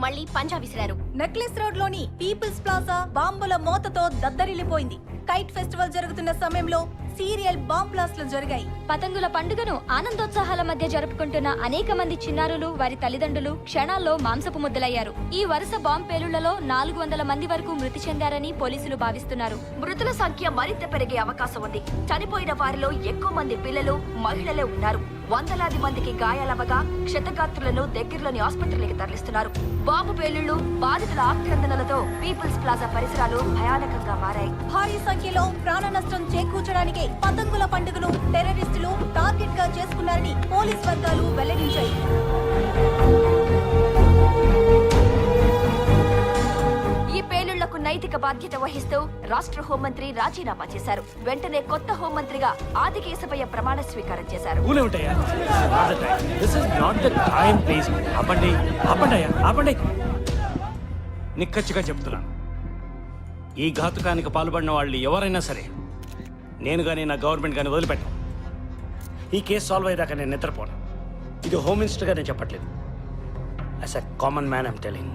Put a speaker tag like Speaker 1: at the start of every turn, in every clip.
Speaker 1: మళ్లీ పంజా విసిరారు.
Speaker 2: Necklace road లోని పీపుల్స్ ప్లాజా బాంబుల మోతతో దద్దరిల్లిపోయింది. కైట్ ఫెస్టివల్ జరుగుతున్న సమయంలో సీరియల్ బాంబ్ బ్లాస్ట్లు జరిగాయి.
Speaker 3: పతంగుల పండుగను ఆనందోత్సాహాల మధ్య జరుపుకుంటున్న అనేక మంది చిన్నారులు, వారి తల్లిదండ్రులు క్షణాల్లో మాంసపు ముద్దలయ్యారు. ఈ వరుస బాంబ్ పేలుళ్లలో 400 మంది వరకు మృతి చెందారని పోలీసులు భావిస్తున్నారు.
Speaker 1: మృతుల సంఖ్య మరింత పెరిగే అవకాశం ఉంది. చనిపోయిన వారిలో ఎక్కువ మంది పిల్లలు, మహిళలే ఉన్నారు. వందలాది మందికి గాయాలవగా క్షతగాత్రులను దగ్గరలోని ఆసుపత్రులకు తరలిస్తున్నారు. బాంబు పేలుళ్లు, బాధితుల ఆక్రందనలతో పీపుల్స్ ప్లాజా పరిసరాలు భయానకంగా మారాయి.
Speaker 2: భారీ సంఖ్యలో ప్రాణ నష్టం చేకూర్చడానికి పతంగుల పండుగను టెర్రరిస్టులు టార్గెట్ గా చేసుకున్నారని పోలీస్ వర్గాలు వెల్లడించాయి.
Speaker 1: ఈ పేలుళ్లకు నైతిక బాధ్యత వహిస్తూ రాష్ట్ర హోంమంత్రి రాజీనామా చేశారు. వెంటనే కొత్త హోంమంత్రిగా ఆదికేశవయ్య ప్రమాణ స్వీకారం చేశారు.
Speaker 4: నిక్కచ్చిగా చెప్తున్నాను, ఈ ఘాతుకానికి పాల్పడిన వాళ్ళు ఎవరైనా సరే నేను కానీ నా గవర్నమెంట్ కానీ వదిలిపెట్టాను. ఈ కేసు సాల్వ్ అయ్యేదాకా నేను నిద్రపోను. ఇది హోమ్ మినిస్టర్గా నేను చెప్పట్లేదు. As a common man I'm telling.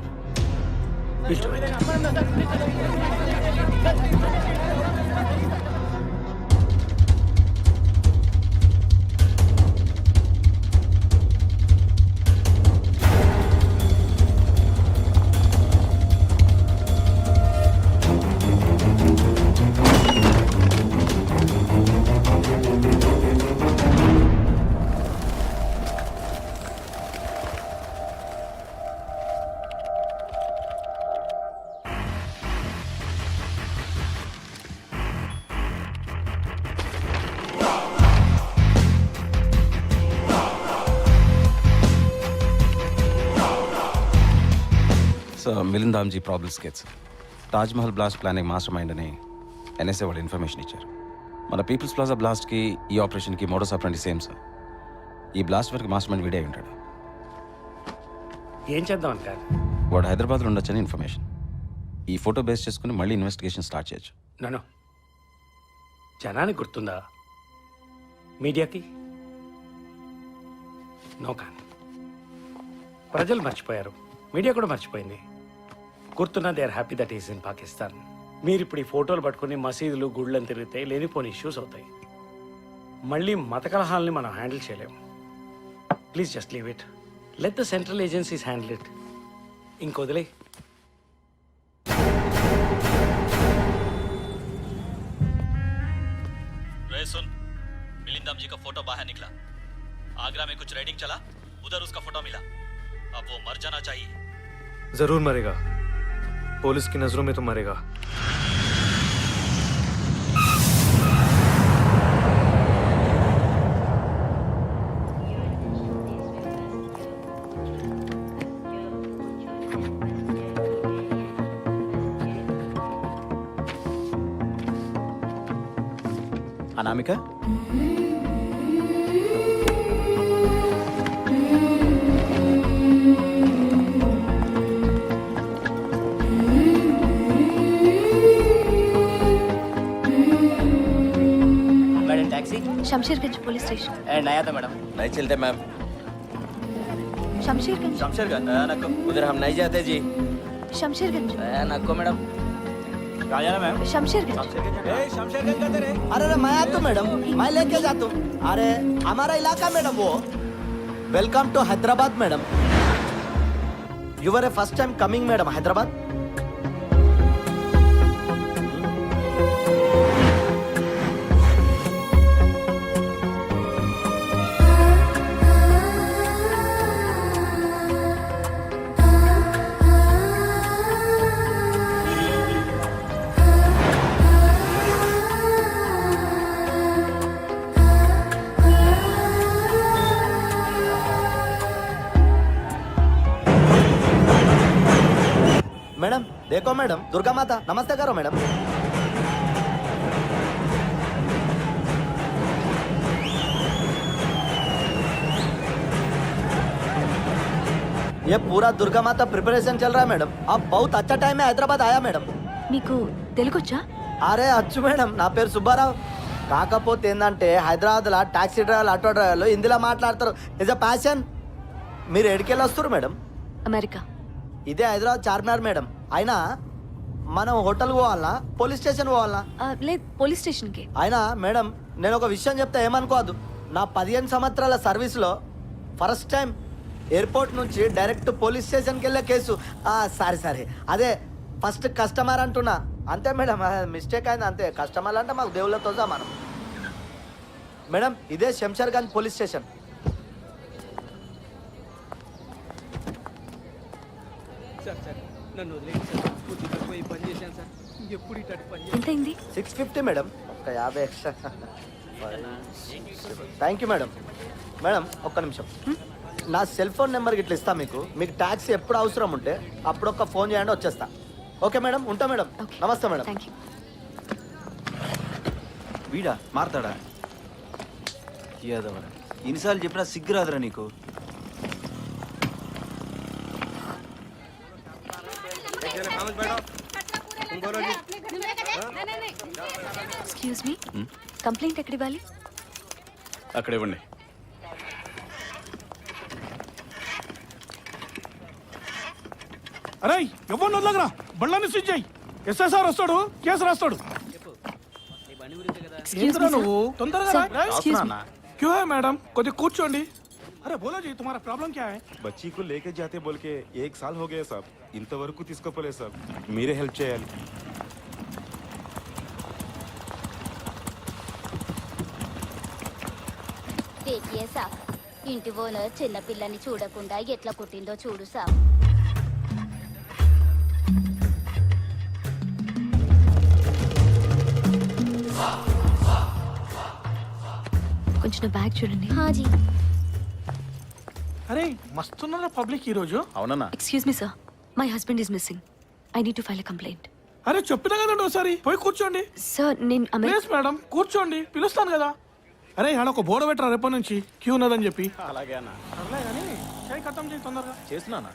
Speaker 5: Milind Damji problem sketch. Taj Mahal blast planning master mind అని ఎన్ఎస్ఏ వాళ్ళు ఇన్ఫర్మేషన్ ఇచ్చారు. మన పీపుల్స్ ప్లాజా బ్లాస్ట్కి ఈ ఆపరేషన్కి మోడస్ ఆపరేండి సేమ్ సార్. ఈ బ్లాస్ట్ వరకు మాస్టర్ మైండ్ వీడే ఉంటాడు.
Speaker 4: ఏం చేద్దాం అంటారు?
Speaker 5: వాడు హైదరాబాద్లో ఉండొచ్చని ఇన్ఫర్మేషన్. ఈ ఫోటో బేస్ చేసుకుని మళ్ళీ ఇన్వెస్టిగేషన్ స్టార్ట్ చేయొచ్చు.
Speaker 4: నన్ను జనానికి గుర్తుందా? మీడియాకి నోకాన్. ప్రజలు మర్చిపోయారు, మీడియా కూడా మర్చిపోయింది. గుర్తున్నా they are happy that is in Pakistan. మీరు ఇప్పుడు ఈ ఫోటోలు పట్టుకుని మసీదులు, గుళ్ళని తిరిగితే లేనిపోని ఇష్యూస్ అవుతాయి. మళ్ళీ మత కలహాలని మనం హ్యాండిల్ చేయలేము. Please just leave it. Let the central agencies handle it. ఇంకొదిలే.
Speaker 6: सुन, मिलिंद दामजी का फोटो बाहर निकला. आगरा में कुछ राइडिंग चला, उधर उसका फोटो मिला. अब वो मर जाना चाहिए.
Speaker 7: जरूर मरेगा. पुलिस की नजरों में तो मरेगा.
Speaker 5: Anamika,
Speaker 3: Shamsherganj police station.
Speaker 6: नया था मैडम.
Speaker 8: नहीं चलते मैम.
Speaker 3: शमशेरगंज.
Speaker 6: शमशेरगंज नको.
Speaker 8: उधर हम नहीं जाते जी.
Speaker 3: शमशेरगंज.
Speaker 8: नको मैडम.
Speaker 6: कहाँ जाना मैम?
Speaker 3: शमशेरगंज.
Speaker 6: शमशेरगंज का तेरे.
Speaker 8: अरे मैं आता हूँ मैडम, मैं लेके जाता हूँ. अरे हमारा इलाका मैडम वो. Welcome to Hyderabad madam. You are a first time coming madam Hyderabad. Madam देखो मैडम, दुर्गा माता नमस्ते करो मैडम. ये पूरा दुर्गा माता प्रिपरेशन चल रहा है मैडम. अब बहुत अच्छा टाइम है हैदराबाद आया मैडम.
Speaker 3: మీకు తెలుగొచ్చా?
Speaker 8: అరే అచ్చు మేడం, నా పేరు సుబ్బారావు. కాకపోతే ఏంటంటే హైదరాబాద్లో టాక్సీ డ్రైవర్లు, ఆటో డ్రైవర్లు హిందీలో మాట్లాడతారు. Is a passion. మీరు ఎడికెళ్ళి వస్తారు మేడం?
Speaker 3: అమెరికా.
Speaker 8: ఇదే హైదరాబాద్ చార్మినార్ మేడం. అయినా మనం హోటల్ పోవాలనా పోలీస్ స్టేషన్ పోవాలనా?
Speaker 1: లేదు, పోలీస్ స్టేషన్కి.
Speaker 8: అయినా మేడం నేను ఒక విషయం చెప్తే ఏమనుకోవద్దు. నా 15 సంవత్సరాల సర్వీస్లో ఫస్ట్ టైం ఎయిర్పోర్ట్ నుంచి డైరెక్ట్ పోలీస్ స్టేషన్కి వెళ్ళే కేసు. సారీ అదే ఫస్ట్ కస్టమర్ అంటున్నా. అంతే మేడం, మిస్టేక్ అయింది అంతే. కస్టమర్లు అంటే మాకు దేవుళ్ళతో సమానం. మేడం ఇదే శంషర్గంజ్ పోలీస్ స్టేషన్.
Speaker 1: ఎంతైంది?
Speaker 8: 650 మేడం, ఒక 50 extra. Thank you madam. Madam ఒక్క నిమిషం, నా సెల్ ఫోన్ నెంబర్ ఇట్లా ఇస్తా మీకు. మీకు ట్యాక్సీ ఎప్పుడు అవసరం ఉంటే అప్పుడు ఒక ఫోన్ చేయండి, వచ్చేస్తా. ఓకే మేడం, ఉంటా మేడం.
Speaker 1: Okay.
Speaker 8: నమస్తే మేడం.
Speaker 1: Thank you.
Speaker 9: వీడా మారతాడా? యాదవరా, ఎన్నిసార్లు చెప్పినా సిగ్గు రాదురా నీకు?
Speaker 1: ఎక్స్క్యూజ్ మీ, కంప్లైంట్ ఎక్కడ ఇవ్వాలి?
Speaker 10: అక్కడ ఇవ్వండి.
Speaker 4: అరే ఎవరిని వదలగరా, బళ్ళని స్విచ్ చేయి. ఎస్ఎస్ఆర్ వస్తాడు, కేసు రాస్తాడు. ఏంట్రా నువ్వు తొందరగా రా. క్యూ హై మేడం, కొద్దిగా కూర్చోండి. అరే బోలో జీ, తుమారా ప్రాబ్లం క్యా హై?
Speaker 10: బచ్చీ को लेके जाते बोल के 1 साल हो गया साहब. ఇంతవరకు తీసుకోపోలేదు సార్. మీరే హెల్ప్ చేయాలి.
Speaker 11: देखिए साहब, ఇంటి ఓనర్ చిన్న పిల్లని చూడకుండా ఎట్లా కుట్టిందో చూడు సాబ్.
Speaker 1: కొంచెం నా బ్యాగ్ చూడండి.
Speaker 11: హాజీ.
Speaker 4: అరే మస్తున్నారా పబ్లిక్ ఈ రోజు.
Speaker 9: అవునన్నా.
Speaker 1: Excuse me sir, my husband is missing. I need to file a complaint.
Speaker 4: అరే చెప్పినా కదండి ఒకసారి, పోయి కూర్చోండి.
Speaker 1: సార్ నేను
Speaker 4: ప్లీజ్ మేడం కూర్చోండి, పిలుస్తాను కదా. అరే ఆడ ఒక బోర్డు పెట్టరా రేపటి నుంచి క్యూ ఉన్నదని చెప్పి.
Speaker 9: అలాగే అన్న,
Speaker 4: సర్లే కానీ చేయి ఖతం చేయి తొందరగా.
Speaker 9: చేస్తున్నానా?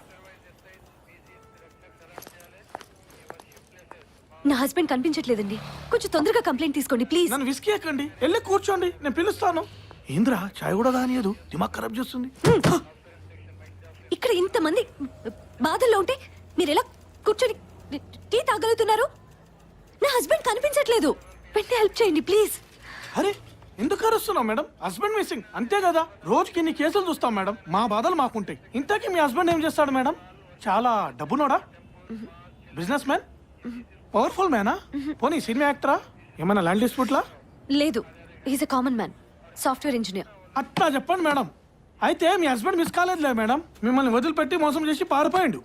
Speaker 1: నా హస్బెండ్ కనిపించట్లేదండి, కొంచెం తొందరగా కంప్లైంట్ తీసుకోండి ప్లీజ్.
Speaker 4: నన్ను విసికి ఎక్కండి, వెళ్ళి కూర్చోండి, నేను పిలుస్తాను. ఏంద్రా చాయ్ కూడా కానియదు, దిమాగ్ ఖరాబ్ చేస్తుంది.
Speaker 1: ఇక్కడ ఇంతమంది బాధల్లో ఉంటే మీరు ఎలా కూర్చొని టీ తాగలుగుతున్నారు? నా హస్బెండ్ కనిపించట్లేదు, వెంటనే హెల్ప్ చేయండి ప్లీజ్.
Speaker 4: అరే ఎందుకు అరుస్తున్నావు మేడం? హస్బెండ్ మిస్సింగ్ అంతే కదా. రోజుకి ఇన్ని కేసులు చూస్తాం మేడం, మా బాధలు మాకుంటాయి. ఇంతకీ మీ హస్బెండ్ ఏం చేస్తాడు మేడం? చాలా డబ్బునోడా? Business man? పవర్ఫుల్ మ్యానా? పోనీ సినిమా యాక్టరా? ఏమైనా ల్యాండ్ డిస్ప్యూట్లా?
Speaker 1: లేదు, is a common man, software engineer.
Speaker 4: అట్లా చెప్పండి మేడం. అయితే మీ హస్బెండ్ మిస్ కాలేదులే మేడం, మిమ్మల్ని వదిలిపెట్టి మోసం చేసి పారిపోయిండు.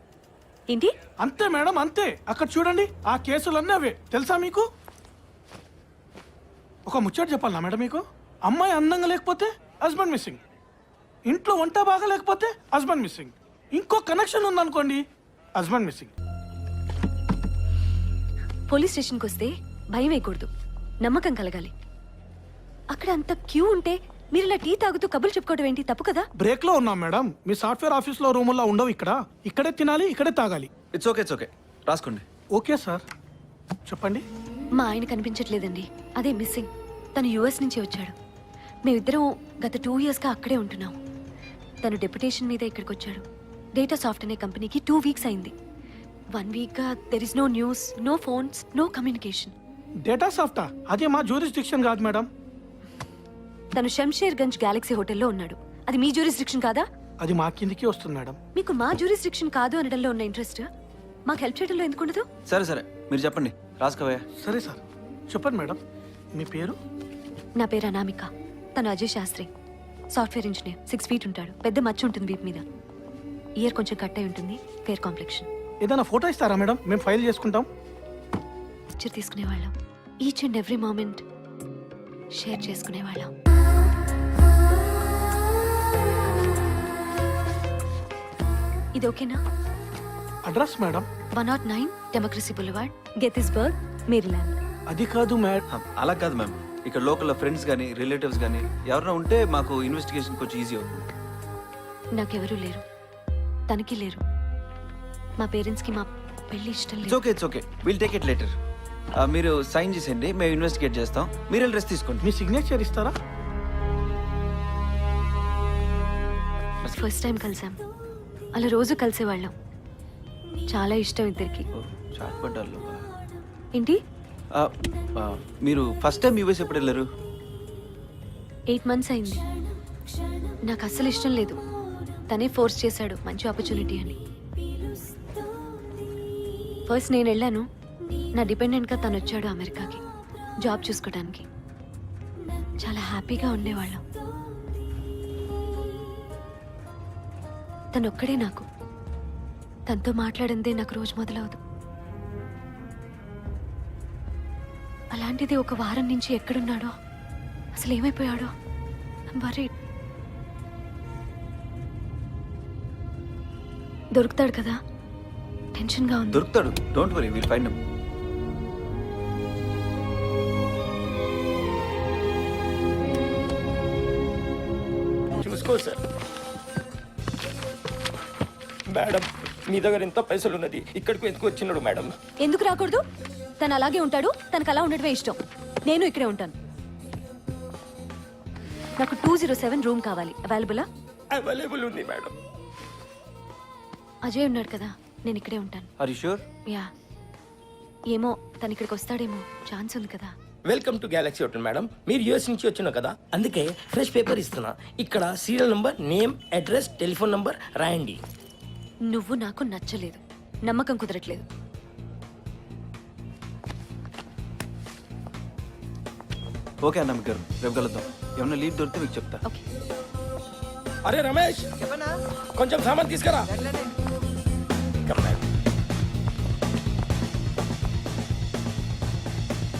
Speaker 1: ఏంటి?
Speaker 4: అంతే మేడం అంతే. అక్కడ చూడండి, ఆ కేసులన్నీ అవే. తెలుసా మీకు? ఒక ముచ్చట చెప్పాలనా మేడం మీకు? అమ్మాయి అందంగా లేకపోతే హస్బెండ్ మిస్సింగ్, ఇంట్లో వంట బాగా లేకపోతే హస్బెండ్ మిస్సింగ్, ఇంకో కనెక్షన్ ఉందనుకోండి హస్బెండ్ మిస్సింగ్.
Speaker 1: పోలీస్ స్టేషన్కి వస్తే భయం వేయకూడదు, నమ్మకం కలగాలి. అక్కడ అంత క్యూ ఉంటే మీరు ఇలా టీ తాగుతూ కబుర్లు చెప్పుకోవడం ఏంటి? తప్పు కదా.
Speaker 4: బ్రేక్ లో ఉన్నాం మేడం, మీ సాఫ్ట్వేర్ ఆఫీస్ లో రూముల్లో ఉండవు. ఇక్కడే తినాలి, ఇక్కడే తాగాలి.
Speaker 9: ఇట్స్ ఓకే రాసుకోండి.
Speaker 4: ఓకే సార్, చెప్పండి.
Speaker 1: మా ఆయన కనిపించట్లేదండి, అదే మిస్సింగ్. తను యుఎస్ నుంచి వచ్చాడు. మేమిద్దరం గత 2 yearsగా అక్కడే ఉంటున్నాం. తను డెప్యుటేషన్ మీద ఇక్కడికి వచ్చాడు. డేటా సాఫ్ట్ అనే కంపెనీకి 2 weeks అయింది. 1 weekగా there is no news, no phones, no communication.
Speaker 4: Data సాఫ్టా? అదే మా జ్యూరిస్డిక్షన్ కాదు మేడం.
Speaker 1: తను శంషేర్గంజ్ గ్యాలక్సీ హోటల్లో ఉన్నాడు. అది మీ జ్యూరిస్డిక్షన్ కాదా?
Speaker 4: అది మా కిందికి వస్తుంది మేడం.
Speaker 1: మీకు మా జ్యూరిస్డిక్షన్ కాదు అనడంలో ఉన్న ఇంట్రెస్ట్ మాకు హెల్ప్ చేయడంలో ఎందుకు ఉండదు?
Speaker 9: సరే మీరు చెప్పండి, రాసుకోవయ్యా.
Speaker 4: సరే సార్, చెప్పండి మేడం. మీ పేరు?
Speaker 1: నా పేరు అనామిక. తను Ajay Shastri, software engineer. 6 feet ఉంటాడు. పెద్ద మచ్చ ఉంటుంది వీపు మీద. ఇయర్ కొంచెం కట్ అయి ఉంటుంది. Fair complexion.
Speaker 4: ఏదైనా ఫోటో ఇస్తారా మేడం? మేము ఫైల్ చేసుకుంటాం.
Speaker 1: పిక్చర్ తీసుకునేవాళ్ళం. Each and every moment share చేసుకునేవాళ్ళం. ఇది ఓకేనా?
Speaker 4: Address madam?
Speaker 1: 109 democracy boulevard, Gettysburg, Maryland.
Speaker 4: అది కాదు మేడం.
Speaker 9: అలా కాదు మ్యామ్, ఇక్కడ లోకల్ ఫ్రెండ్స్ కానీ రిలేటివ్స్ కానీ ఎవరైనా ఉంటే మాకు ఇన్వెస్టిగేషన్ కొంచెం ఈజీ అవుతుంది.
Speaker 1: నాకెవరూ లేరు, తనకి లేరు. మా పేరెంట్స్కి మా పెళ్లి ఇష్టం
Speaker 9: ఇట్స్
Speaker 1: లేదు.
Speaker 9: Okay will take it later. మీరు సైన్ చేసేయండి, మేము ఇన్వెస్టిగేట్ చేస్తాం. మీరు రెస్ట్ తీసుకోండి.
Speaker 4: మీ సిగ్నేచర్ ఇస్తారా?
Speaker 1: ఫస్ట్ టైం కలిసాం, అలా రోజు కలిసేవాళ్ళం. చాలా ఇష్టం ఇద్దరికి.
Speaker 9: చాట్ పడ్డారు.
Speaker 1: ఏంటి?
Speaker 9: మీరు ఫస్ట్ టైం యూఎస్ ఎప్పుడు వెళ్ళారు?
Speaker 1: 8 months అయింది. నాకు అస్సలు ఇష్టం లేదు. తనే ఫోర్స్ చేశాడు మంచి ఆపర్చునిటీ అని. ఫస్ట్ నేను వెళ్ళాను. నా డిపెండెంట్గా తను వచ్చాడు అమెరికాకి జాబ్ చూసుకోవడానికి. చాలా హ్యాపీగా ఉండేవాళ్ళం. తను ఒక్కడే నాకు. తనతో మాట్లాడిందే నాకు రోజు మొదలవదు. అలాంటిది ఒక వారం నుంచి ఎక్కడున్నాడో, అసలు ఏమైపోయాడో, వరీడ్. దొరుకుతాడు కదా, టెన్షన్గా ఉంది.
Speaker 9: దొరుకుతాడు, don't worry, will find him.
Speaker 4: చూసుకో సార్. మేడం, మీ దగ్గర ఎంత పైసలు ఉన్నది, ఇక్కడికి ఎందుకు వచ్చినాడు మేడం?
Speaker 1: ఎందుకు రాకూడదు? తను అలాగే ఉంటాడు. తనకు అలా ఉండటమే ఇష్టం. నేను ఇక్కడే ఉంటాను. నాకు 207 రూమ్ కావాలి. అవైలబులా?
Speaker 4: అవైలబుల్ ఉంది మేడం.
Speaker 1: అజయ్ ఉన్నాడు కదా, నేను ఇక్కడే ఉంటాను.
Speaker 9: Are you sure?
Speaker 1: యా. ఏమో తను ఇక్కడికి వస్తాడేమో, ఛాన్స్ ఉంది కదా.
Speaker 12: Welcome to Galaxy hotel madam. మీరు యూఎస్ నుంచి వచ్చినా కదా, అందుకే ఫ్రెష్ పేపర్ ఇస్తున్నా. ఇక్కడ serial number, name, address, telephone number రాయండి.
Speaker 1: నువ్వు నాకు నచ్చలేదు. నమ్మకం కుదరట్లేదు.
Speaker 9: ఓకే అన్న, మీకు రేపు కలుద్దాం. ఏమన్నా లీడ్ దొరికితే మీకు చెప్తా.
Speaker 1: ఓకే.
Speaker 12: అరే రమేష్, కొంచెం సామాన్ తీసుకురా.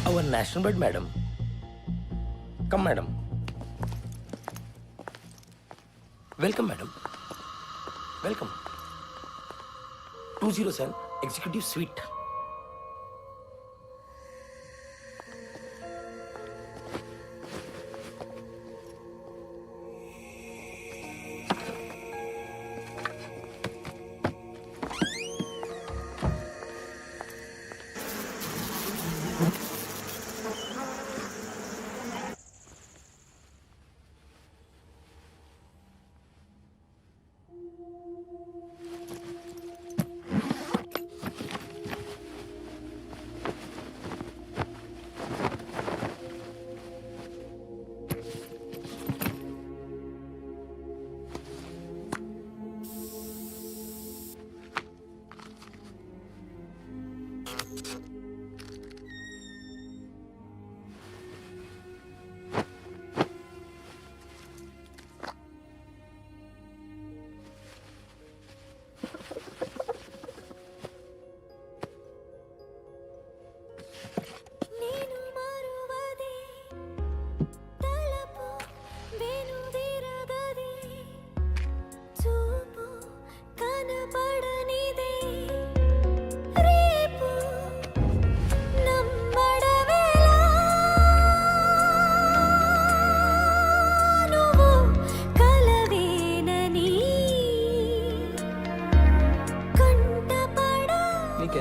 Speaker 12: Our national bird madam. Come madam. Welcome madam. Welcome. 207 executive sweet.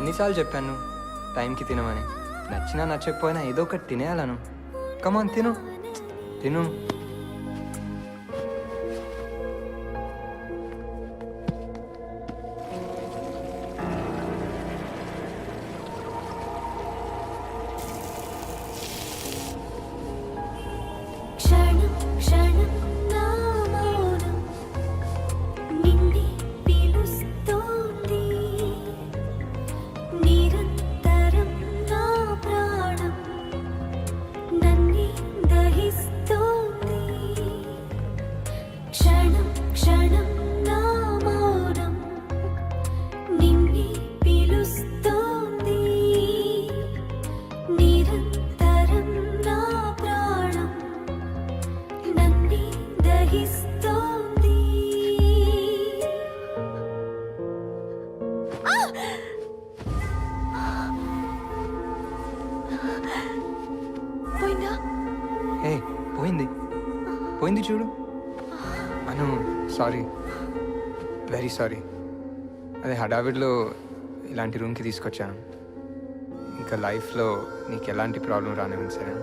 Speaker 13: ఎన్నిసార్లు చెప్పాను టైంకి తినమని. నచ్చినా నచ్చకపోయినా ఏదో ఒకటి తినేయాలను. కమాన్ తిను తిను. పోయింది చూడు. అను సారీ, వెరీ సారీ. అదే హడావిడిలో ఇలాంటి రూమ్కి తీసుకొచ్చాను. ఇంకా లైఫ్లో నీకు ఎలాంటి ప్రాబ్లం రానివ్వండి సరే.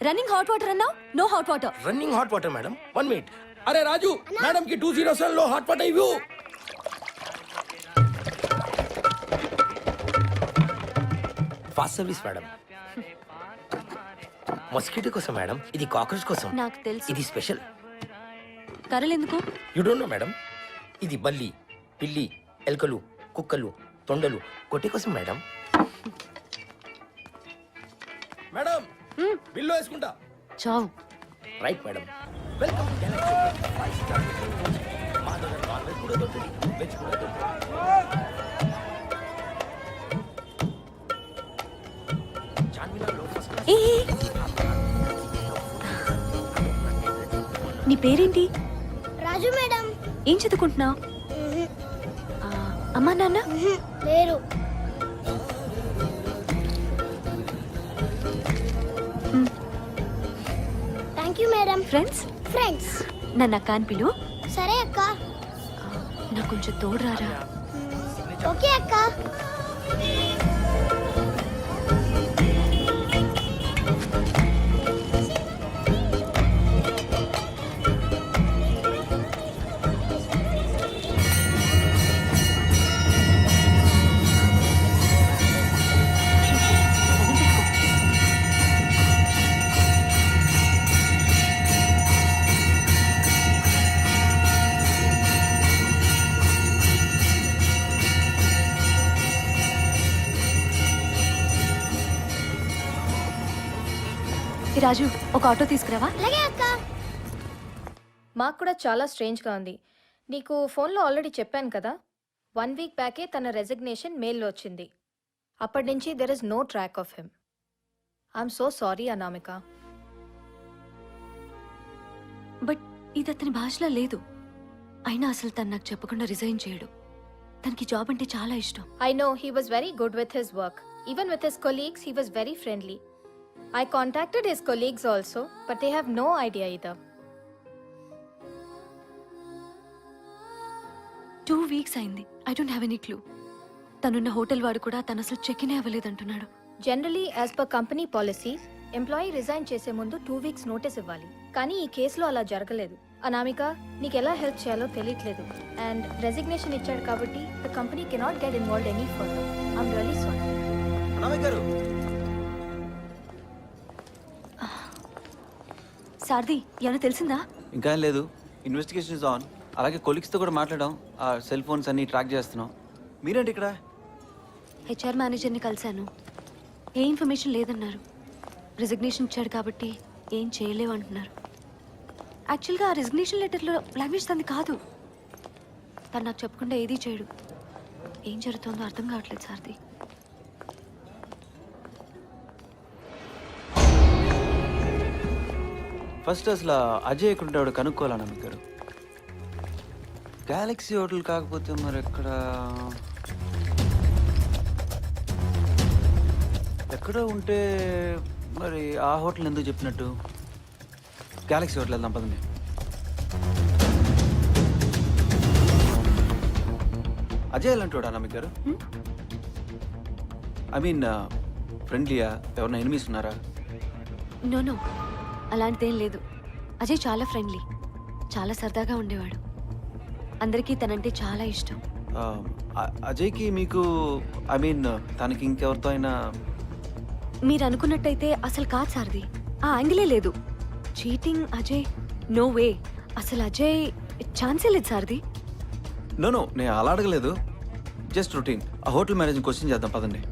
Speaker 3: రన్నింగ్ హాట్ వాటర్ అన్నావు, no hot water.
Speaker 12: Running hot water madam, 1 minute. అరే రాజు, మేడం కి 207 లో హాట్ వాటర్ ఇవ్వు. Fast service madam. మస్కిటో కోసం మేడం, ఇది కాక్రోచ్ కోసం.
Speaker 3: నాకు తెలుసు.
Speaker 12: ఇది స్పెషల్.
Speaker 3: కర్రలు ఎందుకు?
Speaker 12: You don't know madam. ఇది బల్లి, పిల్లి, ఎలుకలు, కుక్కలు, తొండలు కొట్టి కోసం మేడం. మేడం బిల్లు వేసుకుంటా.
Speaker 3: చావు.
Speaker 12: Right madam. వెల్కమ్ మా దగ్గర నాన్ వెజ్ కూడా దొరుకుతుంది, వెజ్ కూడా దొరుకుతుంది. చార్మినార్లో ఫస్ట్ క్లాస్.
Speaker 3: ఏ నీ పేరేంటి?
Speaker 11: రాజు మేడం.
Speaker 3: ఏం చదువుకుంటున్నావు? అమ్మా నాన్న
Speaker 11: లేరు. Thank you madam.
Speaker 3: Friends?
Speaker 11: Friends.
Speaker 3: నన్ను అక్క అని పిలు.
Speaker 11: సరే అక్క.
Speaker 3: నాకు కొంచెం తోడురారా.
Speaker 11: ఓకే అక్క.
Speaker 3: రాజు, ఒక ఆటో తీసుకురావా?
Speaker 11: అలాగే అక్క.
Speaker 14: మాకు కూడా చాలా స్ట్రేంజ్గా ఉంది. నీకు ఫోన్లో ఆల్రెడీ చెప్పాను కదా, 1 వీక్ బ్యాకే తన రెసిగ్నేషన్ మెయిల్లో వచ్చింది. అప్పటి నుంచి there is no track of him. I'm so sorry Anamika.
Speaker 3: But ఇది అతని భాషలో లేదు. అయినా అసలు తను నాకు చెప్పకుండా రిజైన్ చేయడు. తనకి జాబ్ అంటే చాలా ఇష్టం.
Speaker 14: I know he was very good with his work. Even with his colleagues, he was very friendly. I contacted his colleagues also, but they have no idea either.
Speaker 3: 2 weeks అయింది. I don't have any clue. తనున్న hotel వాడు కూడా తను అసలు check in అవ్వలేదంటున్నాడు.
Speaker 14: Generally, as per company policies, employee resign చేసే ముందు 2 weeks notice ఇవ్వాలి. కానీ ఈ కేసులో అలా జరగలేదు. అనామిక, నీకు ఎలా హెల్ప్ చేయాలో తెలియట్లేదు. అండ్ రెసిగ్నేషన్ ఇచ్చాడు కాబట్టి the company cannot get involved any further. I'm really sorry.
Speaker 9: Anamika గారు.
Speaker 3: సారథి, ఏమైనా తెలిసిందా?
Speaker 9: ఇంకా ఏం లేదు, ఇన్వెస్టిగేషన్ ఇస్ ఆన్. అలాగే కొలీగ్స్తో కూడా మాట్లాడాం, ఆ సెల్ ఫోన్స్ అన్ని ట్రాక్ చేస్తున్నాం. మీరేంటి ఇక్కడ?
Speaker 3: హెచ్ఆర్ మేనేజర్ని కలిశాను. ఏ ఇన్ఫర్మేషన్ లేదన్నారు. రిజిగ్నేషన్ ఇచ్చాడు కాబట్టి ఏం చేయలేవు అంటున్నారు. యాక్చువల్గా ఆ రిజిగ్నేషన్ లెటర్లో లాంగ్వేజ్ తనది కాదు. తను నాకు చెప్పకుండా ఏదీ చేయడు. ఏం జరుగుతుందో అర్థం కావట్లేదు సారథి.
Speaker 9: ఫస్ట్ అసలు అజయ్ ఎక్కడ ఉంటాడు కనుక్కోవాలన్నా మీకు గారు. గ్యాలక్సీ హోటల్ కాకపోతే మరి ఎక్కడ ఉంటే మరి ఆ హోటల్ ఎందుకు చెప్పినట్టు? గ్యాలక్సీ హోటల్ వెళ్దాం పదండి. అజయ్ ఎలాంటి అన్నా మీకు గారు? ఐ మీన్ ఫ్రెండ్లీయా? ఎవరైనా ఎనిమీస్ ఉన్నారా?
Speaker 3: నో అలాంటిదేం లేదు. అజయ్ చాలా ఫ్రెండ్లీ, చాలా సరదాగా ఉండేవాడు. అందరికీ తనంటే చాలా ఇష్టం.
Speaker 9: అజయ్కి మీకు ఐ మీన్ తనకి ఇంకెవరితో అయినా?
Speaker 3: మీరు అనుకున్నట్టయితే అసలు కాదు సారథి. ఆ యాంగిలే లేదు. Cheating Ajay, no way. అసలు అజయ్ ఛాన్సే లేదు సారథి.
Speaker 9: నో నేను అలా అడగలేదు, జస్ట్ రొటీన్. ఆ హోటల్ మేనేజర్ క్వశ్చన్ చేద్దాం పదండి.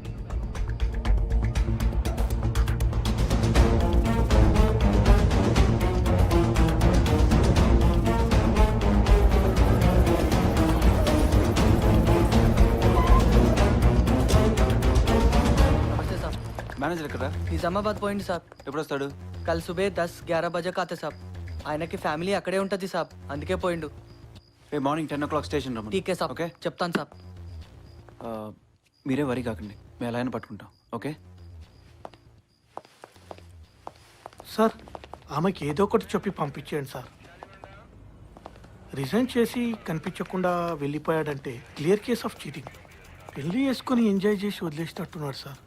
Speaker 9: మేనేజర్ ఎక్కడ?
Speaker 15: నిజామాబాద్ పోయింది సాబ్.
Speaker 9: ఎప్పుడు వస్తాడు?
Speaker 15: కల్ సుబే 10-11 బజే కాతే సాబ్. ఆయనకి ఫ్యామిలీ అక్కడే ఉంటుంది సాబ్, అందుకే పోయిండు.
Speaker 9: రేపు మార్నింగ్ 10 o'clock స్టేషన్ రమ్మని.
Speaker 12: టీకే సాబ్
Speaker 9: ఓకే
Speaker 12: చెప్తాను సాబ్.
Speaker 9: మీరే వరి కాకండి, మేము ఎలా అయినా పట్టుకుంటాం. ఓకే
Speaker 15: సార్ ఆమెకి ఏదో ఒకటి చెప్పి పంపించేయండి సార్. రిజైన్ చేసి కనిపించకుండా వెళ్ళిపోయాడంటే క్లియర్ కేస్ ఆఫ్ చీటింగ్. పెళ్లి చేసుకొని ఎంజాయ్ చేసి వదిలేసినట్టున్నాడు సార్.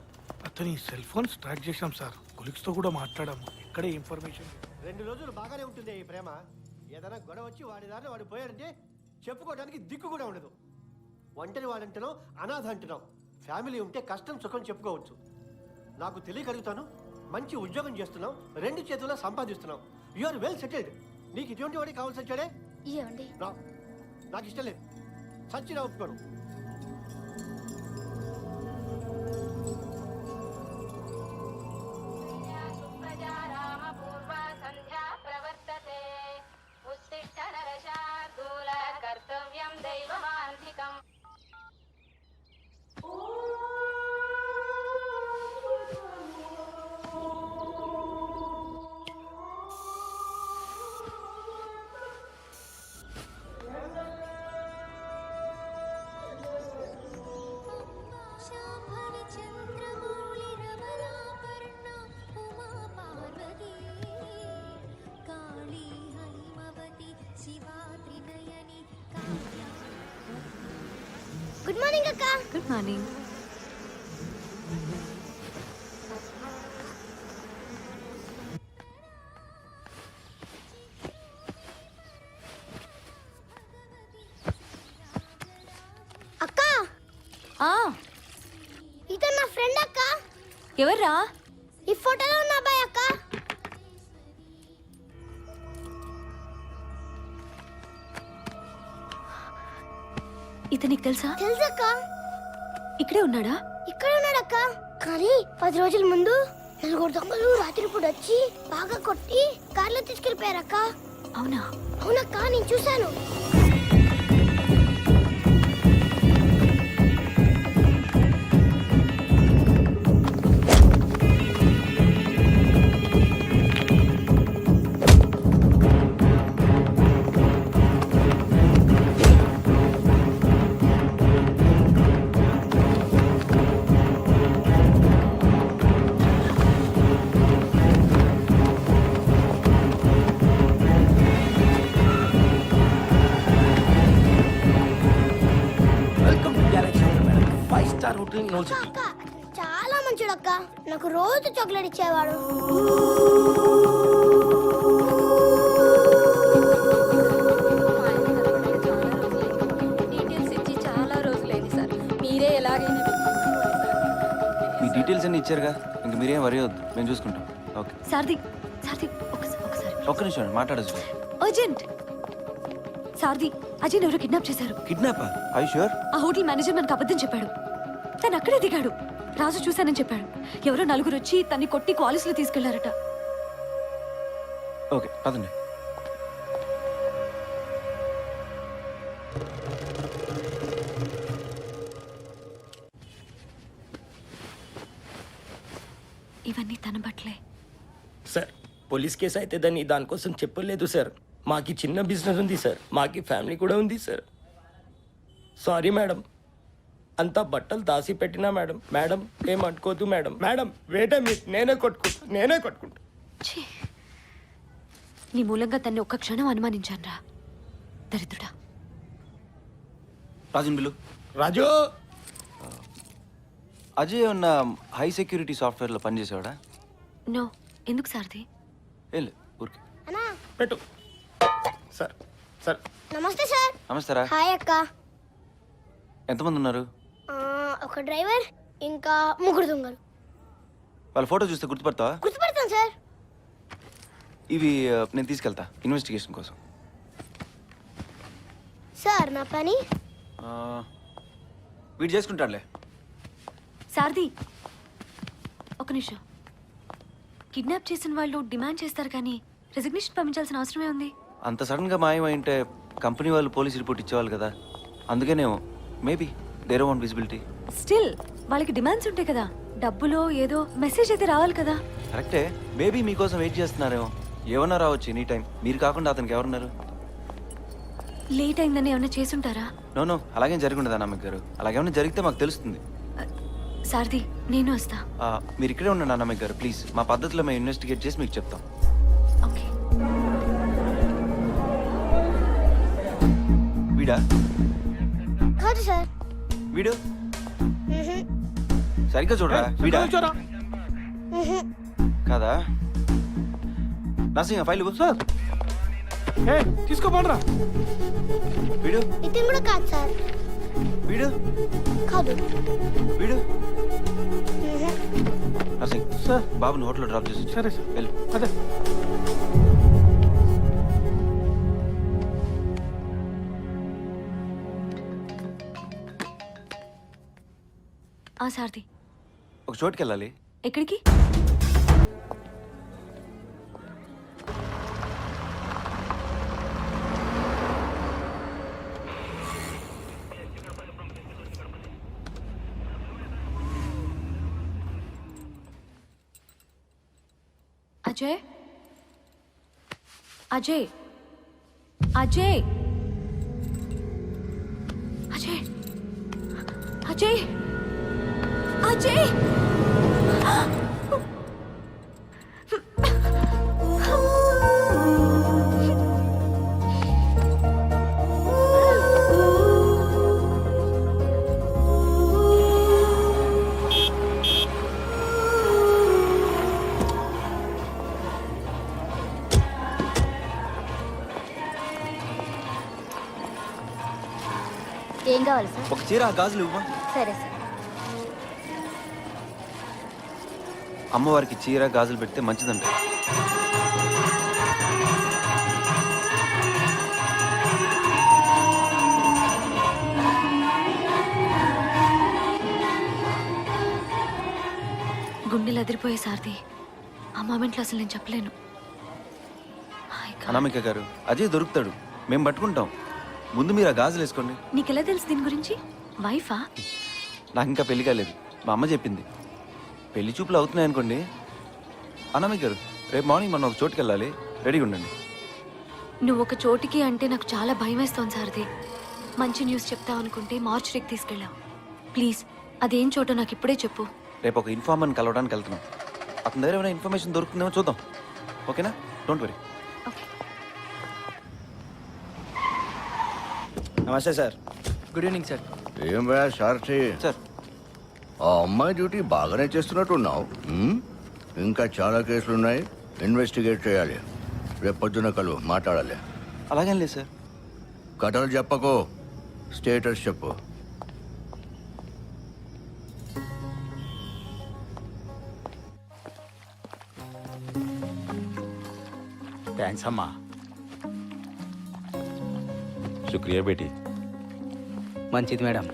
Speaker 15: అతని సెల్ ఫోన్స్ ట్రాక్ చేశాం సార్. కొలిక్స్తో కూడా మాట్లాడాము. ఎక్కడ ఇన్ఫర్మేషన్
Speaker 8: 2 రోజులు బాగానే ఉంటుంది ఈ ప్రేమ. ఏదైనా గొడవ వచ్చి వాడి దారిలో వాడు పోయాడంటే చెప్పుకోవడానికి దిక్కు కూడా ఉండదు. ఒంటరి వాడంటున్నావు, అనాథ అంటున్నావు. ఫ్యామిలీ ఉంటే కష్టం సుఖం చెప్పుకోవచ్చు. నాకు తెలియగలుగుతాను, మంచి ఉద్యోగం చేస్తున్నావు, 2 చేతుల్లో సంపాదిస్తున్నావు. You are well settled. నీకు ఇటువంటి వాడి కావాల్సి వచ్చాడే?
Speaker 11: ఏమండి
Speaker 8: నాకు ఇష్టం లేదు. సచ్చినా ఒప్పుకోను.
Speaker 11: గుడ్ మార్నింగ్ అక్క.
Speaker 3: Good morning.
Speaker 11: అక్క ఇతను నా ఫ్రెండ్ అక్క.
Speaker 3: ఎవర్రా?
Speaker 11: ఈ ఫోటోలో ఉన్న అబ్బాయి అక్క.
Speaker 3: ఇతనికి తెలుసా?
Speaker 11: తెలుసక్క.
Speaker 3: ఇక్కడే ఉన్నాడా?
Speaker 11: ఇక్కడ ఉన్నాడక్క. కానీ 10 రోజుల ముందు 4 దొంగలు రాత్రిపూట వచ్చి బాగా కొట్టి కార్లో తీసుకెళ్లిపోయారక్క.
Speaker 3: అవునా?
Speaker 11: అవునక్క, నేను చూశాను.
Speaker 12: Welcome to Galaxy hotel madam. 5-star hotel in old city.
Speaker 11: అక్క చాలా మంచోడక్క. నాకు రోజు చాక్లెట్ ఇచ్చేవాడు.
Speaker 3: డీటెయిల్స్ ఇచ్చి చాలా రోజులైంది సార్. మీరే ఎలాగైనా
Speaker 9: మీ డీటెయిల్స్ అన్ని ఇచ్చారుగా, ఇంక మీరేం వరి వద్దు, మేము చూసుకుంటాం. ఓకే
Speaker 3: సారథి సారథి ఒకసారి
Speaker 9: ఒక్క నిమిషం మాట్లాడచ్చు.
Speaker 3: అర్జెంట్. సారథి అజయ్ ఎవరో కిడ్నాప్ చేశారు.
Speaker 9: కిడ్నాపా? I sure?
Speaker 3: ఆ హోటల్ మేనేజర్ మనకు అబద్ధం చెప్పాడు. తను అక్కడే దిగాడు. రాజు చూశానని చెప్పాడు. ఎవరో 4 వచ్చి తన్ని కొట్టి కాలేజ్లో తీసుకెళ్లారట.
Speaker 9: ఓకే పదండి.
Speaker 3: ఇవన్నీ తన బట్టలే.
Speaker 12: సార్ పోలీస్ కేసు అయితే దానికోసం చెప్పలేదు సార్. మాకి చిన్న బిజినెస్ ఉంది సార్. మాకి ఫ్యామిలీ కూడా ఉంది సార్. సారీ మేడం, అంతా బట్టలు దాసి పెట్టినా మేడం. మేడం ఏమనుకోదు మేడం. మేడం వేటే మీరు నేనే కొట్టుకుంటా.
Speaker 3: ఛీ! నీ మూలంగా తన్ని ఒక్క క్షణం అనుమానించానురా, దరిద్రుడా.
Speaker 9: రాజన్ బిల్లు.
Speaker 12: రాజు
Speaker 9: అజయ్ ఉన్న హై సెక్యూరిటీ సాఫ్ట్వేర్లో పనిచేసేవాడా?
Speaker 3: నో. ఎందుకు సారథి?
Speaker 9: ఏం లేదు, ఊరికే.
Speaker 11: అన్నా
Speaker 12: పెట్టు సార్. సార్
Speaker 11: నమస్తే సార్.
Speaker 9: నమస్తేరా.
Speaker 11: హాయ్ అక్క.
Speaker 9: ఎంతమంది ఉన్నారు?
Speaker 11: ఒక డ్రైవర్ ఇంకా 3 దొంగలు.
Speaker 9: వాళ్ళ ఫోటో చూస్తే గుర్తుపడతావా?
Speaker 11: గుర్తుపడతాను సార్.
Speaker 9: ఇవి నేను తీసుకెళ్తా ఇన్వెస్టిగేషన్ కోసం.
Speaker 11: సార్ నా పని
Speaker 9: వీడు చేసుకుంటాడులే.
Speaker 3: సారథి ఒక నిమిషం. కిడ్నాప్ చేసిన వాళ్ళు డిమాండ్ చేస్తారు కానీ రెసిగ్నేషన్ పంపించాల్సిన అవసరమే ఉంది.
Speaker 9: అంత సడన్గా మాయమైంటే కంపెనీ వాళ్ళు పోలీస్ రిపోర్ట్ ఇచ్చేవాళ్ళు కదా, అందుకనేమో. Maybe there want visibility.
Speaker 3: Still వాళ్ళకి డిమాండ్స్ ఉంటాయి కదా. డబ్బులో ఏదో మెసేజ్ అయితే రావాలి కదా.
Speaker 9: కరెక్టే. మేబీ మీకోసం వెయిట్ చేస్తున్నారేమో. ఏమన్నా రావచ్చు ఎనీ టైం. మీరు కాకుండా అతనికి ఎవరున్నారు?
Speaker 3: లేట్ అయిందని ఏమైనా చేసుంటారా?
Speaker 9: నో అలాగేం జరగఉండదు అనామిక గారు. అలాగేమైనా జరిగితే మాకు తెలుస్తుంది.
Speaker 3: సారథి, నేను వస్తా.
Speaker 9: మీరు ఇక్కడే ఉండండి అనామిక గారు ప్లీజ్. మా పద్ధతిలో మేము ఇన్వెస్టిగేట్ చేసి మీకు చెప్తాం.
Speaker 3: ఓకే.
Speaker 9: వీడా?
Speaker 11: కాదు సార్.
Speaker 9: వీడు సరిగ్గా చూడరా. వీడా కాదా? Narsing file sir.
Speaker 15: తీసుకోపోండిరా.
Speaker 9: వీడు
Speaker 11: ఇతను కూడా కాదు సార్.
Speaker 9: వీడు
Speaker 11: కాదు.
Speaker 9: వీడు నర్సింగ్ సార్. బాబుని హోటల్లో డ్రాప్ చేసి.
Speaker 15: సరే సార్.
Speaker 9: వెళ్ళు.
Speaker 15: అదే
Speaker 3: సారథి,
Speaker 9: ఒక చోటుకి వెళ్ళాలి.
Speaker 3: ఎక్కడికి? అజయ్, అజయ్, అజయ్, అజయ్, అజయ్, అజయ్!
Speaker 14: ఏం కావాలి సార్?
Speaker 9: ఒక చీర గాజులు ఇవ్వమా.
Speaker 14: సరే సార్.
Speaker 9: అమ్మవారికి చీర గాజులు పెడితే మంచిదంట.
Speaker 3: గుండెలు అదిరిపోయే సారథి. ఆ మూమెంట్లో అసలు నేను చెప్పలేను.
Speaker 9: అనామిక గారు, అజయ్ దొరుకుతాడు, మేము పట్టుకుంటాం. ముందు మీరు ఆ గాజులు వేసుకోండి.
Speaker 3: నీకెలా తెలుసు దీని గురించి? వైఫా?
Speaker 9: నాకు ఇంకా పెళ్లి కాలేదు, మా అమ్మ చెప్పింది. పెళ్లి చూపులు అవుతున్నాయి అనుకోండి. అనామిక గారు, రేపు మార్నింగ్ మనం ఒక చోటుకి వెళ్ళాలి, రెడీగా ఉండండి.
Speaker 3: నువ్వు ఒక చోటికి అంటే నాకు చాలా భయం వేస్తోంది సారథి. మంచి న్యూస్ చెప్తావు అనుకుంటే మార్చురీకి తీసుకెళ్ళావు. ప్లీజ్ అదేం చోటో నాకు ఇప్పుడే చెప్పు.
Speaker 9: రేపు ఒక ఇన్ఫార్మర్ని కలవడానికి వెళ్తున్నాం. అతని దగ్గర ఏమైనా ఇన్ఫర్మేషన్ దొరుకుతుందేమో చూద్దాం. ఓకేనా? Don't worry.
Speaker 3: ఓకే.
Speaker 12: నమస్తే సార్.
Speaker 13: Good evening sir.
Speaker 16: ఏం రా సారథి,
Speaker 9: సార్
Speaker 16: ఆ అమ్మాయి డ్యూటీ బాగానే చేస్తున్నట్టున్నావు. ఇంకా చాలా కేసులు ఉన్నాయి, ఇన్వెస్టిగేట్ చేయాలి. రేపు పొద్దున కలు మాట్లాడాలి.
Speaker 9: అలాగేం లేదు సార్.
Speaker 16: కథలు చెప్పకు, స్టేటస్ చెప్పు.
Speaker 6: థ్యాంక్స్ అమ్మా.
Speaker 5: శుక్రియా బేటీ.
Speaker 13: మంచిది మేడం.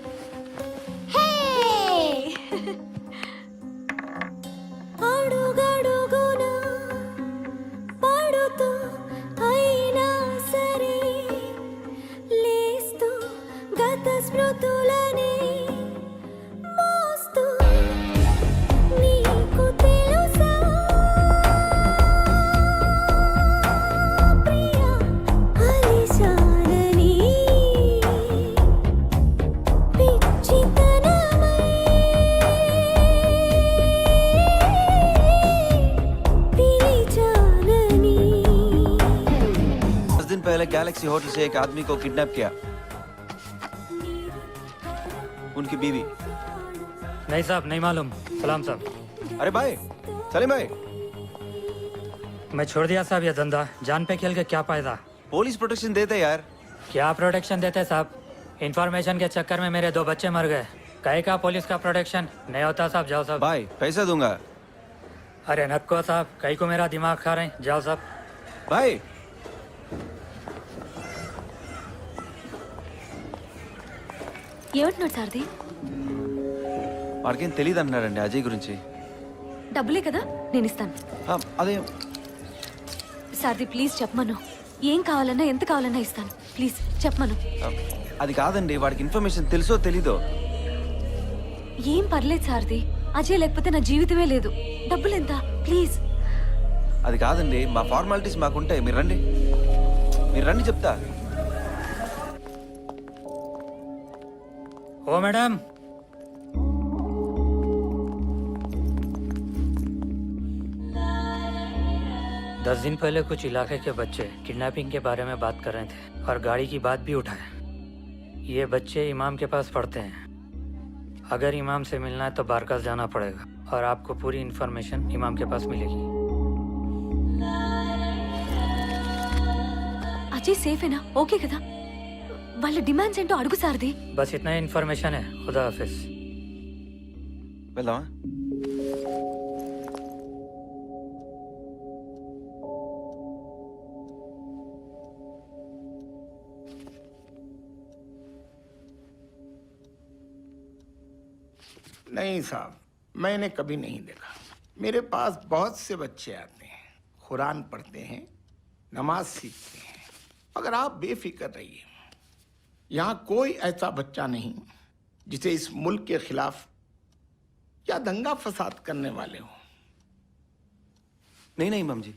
Speaker 9: पहले गैलेक्सी होटल से एक आदमी को किडनैप किया, उनकी बीवी।
Speaker 6: नहीं साहब, नहीं मालूम। सलाम साहब।
Speaker 9: अरे भाई, सलीम भाई।
Speaker 6: मैं छोड़ दिया साहब ये धंधा, जान पे खेल के क्या फायदा।
Speaker 9: पुलिस प्रोटेक्शन देते यार।
Speaker 6: क्या प्रोटेक्शन देते साहब? इन्फॉर्मेशन के चक्कर में मेरे 2 बच्चे मर गए। कहीं का पुलिस का प्रोटेक्शन नहीं होता साहब। जाओ साहब।
Speaker 9: भाई पैसा दूंगा।
Speaker 6: अरे नक्को साहब, कहीं को मेरा दिमाग खा रहे हैं। जाओ साहब।
Speaker 9: भाई
Speaker 3: ఏమంటున్నాడు సారథి?
Speaker 9: వాడికేం తెలియదు అంటున్నాడండి అజయ్ గురించి.
Speaker 3: డబ్బులే కదా, నేను ఇస్తాను.
Speaker 9: అదే
Speaker 3: సారథి ప్లీజ్ చెప్పమను. ఏం కావాలన్నా ఎంత కావాలన్నా ఇస్తాను. ప్లీజ్ చెప్పమను.
Speaker 9: అది కాదండి, వాడికి ఇన్ఫర్మేషన్ తెలుసో తెలీదో.
Speaker 3: ఏం పర్లేదు సారథి, అజయ్ లేకపోతే నా జీవితమే లేదు. డబ్బులు ఎంత? ప్లీజ్.
Speaker 9: అది కాదండి, మా ఫార్మాలిటీస్ మాకుంటాయి. మీరు రండి చెప్తా.
Speaker 12: ओ मैडम, दस दिन पहले कुछ इलाके के बच्चे किडनैपिंग के बारे में बात कर रहे थे और गाड़ी की बात भी उठाए। ये बच्चे इमाम के पास पढ़ते हैं। अगर इमाम से मिलना है तो बारकास जाना पड़ेगा और आपको पूरी इन्फॉर्मेशन इमाम के पास मिलेगी।
Speaker 3: అజయ్ సేఫేనా? ఓకే కదా? వాళ్ళ డిమాండ్స్ ఏంటో అడుగు సారథి.
Speaker 12: बस इतना ही इन्फॉर्मेशन है। खुदा हाफिज।
Speaker 9: వెళ్దామా?
Speaker 15: नहीं साहब, मैंने कभी नहीं देखा। मेरे पास बहुत से बच्चे आते हैं, कुरान पढ़ते हैं, नमाज सीखते हैं। अगर आप बेफिक्र रहिए, यहाँ कोई ऐसा बच्चा नहीं जिसे इस मुल्क के खिलाफ या दंगा फसाद करने वाले हो।
Speaker 9: नहीं नहीं इमाम जी,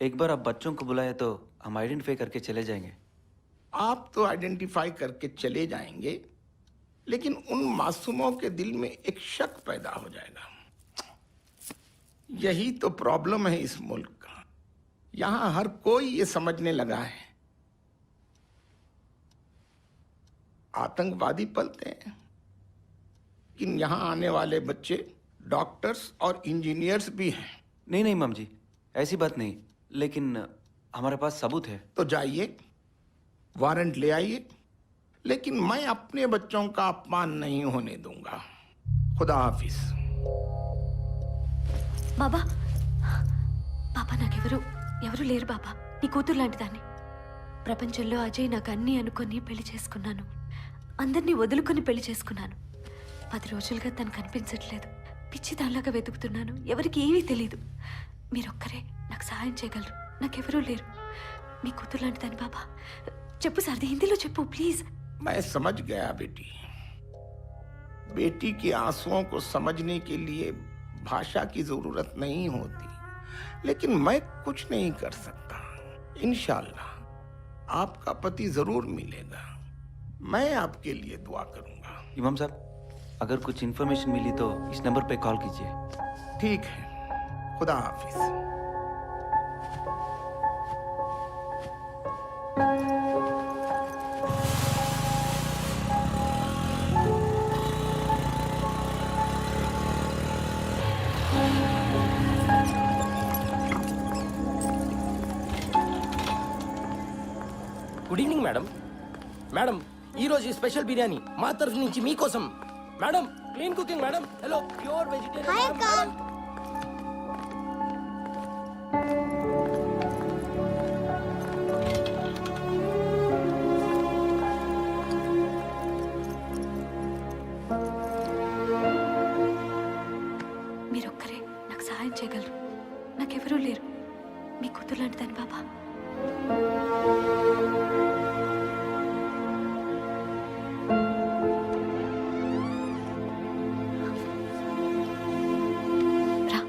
Speaker 9: एक बार आप बच्चों को बुलाए तो हम आइडेंटिफाई करके चले जाएंगे।
Speaker 15: आप तो आइडेंटिफाई करके चले जाएंगे, लेकिन उन मासूमों के दिल में एक शक पैदा हो जाएगा। यही तो प्रॉब्लम है इस मुल्क का। यहां हर कोई ये समझने लगा है आतंकवादी पलते हैं, लेकिन यहां आने वाले बच्चे डॉक्टर्स और इंजीनियर्स भी हैं।
Speaker 9: नहीं नहीं इमाम जी, ऐसी बात नहीं, लेकिन हमारे पास सबूत है।
Speaker 15: तो जाइए, वारंट ले आइए, लेकिन मैं अपने बच्चों का अपमान नहीं होने दूंगा। खुदा हाफिज।
Speaker 3: బాబా బాబా నాకెవరు ఎవరు లేరు బాబా. నీ కూతురు లాంటి దాన్ని. ప్రపంచంలో అజయ్ నాకు అన్నీ అనుకొని పెళ్లి చేసుకున్నాను. అందరినీ వదులుకొని పెళ్లి చేసుకున్నాను. 10 రోజులుగా తను కనిపించట్లేదు. పిచ్చి దానిలాగా వెతుకుతున్నాను. ఎవరికి ఏమీ తెలీదు. మీరొక్కరే నాకు సహాయం చేయగలరు. నాకెవరూ లేరు. మీ కూతురు లాంటి దాన్ని బాబా. చెప్పు సారథి, హిందీలో చెప్పు ప్లీజ్.
Speaker 15: मैं समझ गया बेटी। बेटी के आंसुओं को समझने के लिए भाषा की जरूरत नहीं होती, लेकिन मैं कुछ नहीं कर सकता। इंशाल्लाह आपका पति जरूर मिलेगा। मैं आपके लिए दुआ करूंगा।
Speaker 9: इमाम साहब, अगर कुछ इन्फॉर्मेशन मिली तो इस नंबर पे कॉल कीजिए।
Speaker 15: ठीक है, खुदा हाफिज।
Speaker 12: Good evening madam. మేడం, ఈ రోజు స్పెషల్ బిర్యానీ మా తరఫు నుంచి మీకోసం. Madam, clean cooking madam. Hello, pure vegetarian.
Speaker 3: మీరొక్కరే నాకు సహాయం చేయగలరు. నాకెవరూ లేరు. మీ కూతురు లాంటి దాన్ని బాబా. రా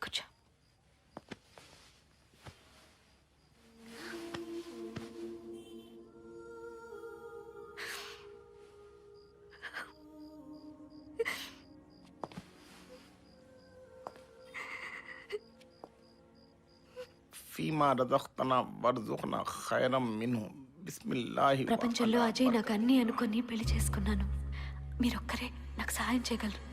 Speaker 3: కూర్చో.
Speaker 15: ఫీమా రజఖ్తనా వర్జుఖ్నా ఖైరం మిన్హు బిస్మిల్లాహి.
Speaker 3: ప్రపంచంలో అజయ్ నాకు అన్నీ అనుకొని పెళ్లి చేసుకున్నాను. మీరొక్కరే నాకు సహాయం చేయగలరు.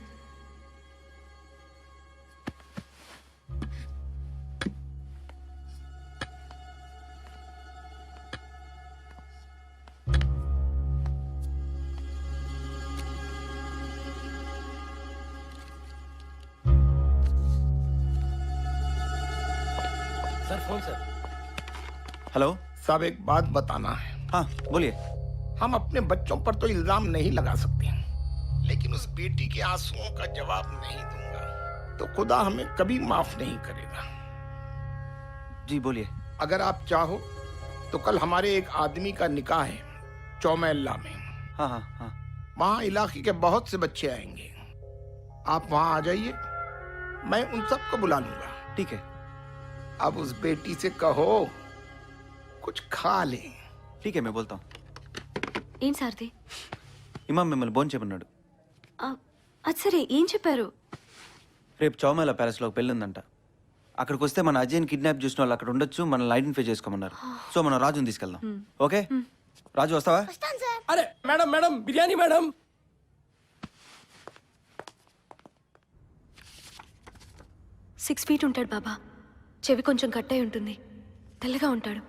Speaker 12: Sir, phone sir.
Speaker 9: हेलो
Speaker 15: साहब, एक बात बताना है।
Speaker 9: हाँ बोलिए।
Speaker 15: हम अपने बच्चों पर तो इल्जाम नहीं लगा सकते, लेकिन उस बेटी के आंसुओं का जवाब नहीं दूंगा तो खुदा हमें कभी माफ नहीं करेगा।
Speaker 9: जी बोलिए।
Speaker 15: अगर आप चाहो तो कल हमारे एक आदमी का निकाह है चौमेल्ला में।
Speaker 9: हाँ हाँ हाँ।
Speaker 15: वहाँ इलाके के बहुत से बच्चे आएंगे। आप वहाँ आ जाइए, मैं उन सबको बुला लूंगा।
Speaker 9: ठीक है।
Speaker 15: अब उस बेटी से कहो कुछ खा ले।
Speaker 9: ఠీకే మేము బోల్తాం.
Speaker 3: ఏం సార్ది?
Speaker 9: ఇమాం మిమ్మల్ని భోజనం చేయమన్నాడు.
Speaker 3: అది సరే, ఏం చెప్పారు?
Speaker 9: రేపు చౌమేలా ప్యాలెస్లో ఒక పెళ్ళి ఉందంట. అక్కడికి వస్తే మన అజయ్ని కిడ్నాప్ చేసిన వాళ్ళు అక్కడ ఉండొచ్చు, మనల్ని ఐడెంటిఫై చేసుకోమన్నారు. సో మనం రాజుని తీసుకెళ్దాం. ఓకే రాజు, వస్తావా?
Speaker 12: అరే madam madam, biryani madam.
Speaker 3: 6 feet ఉంటాడు బాబా. చెవి కొంచెం కట్ అయి ఉంటుంది. తెల్లగా ఉంటాడు.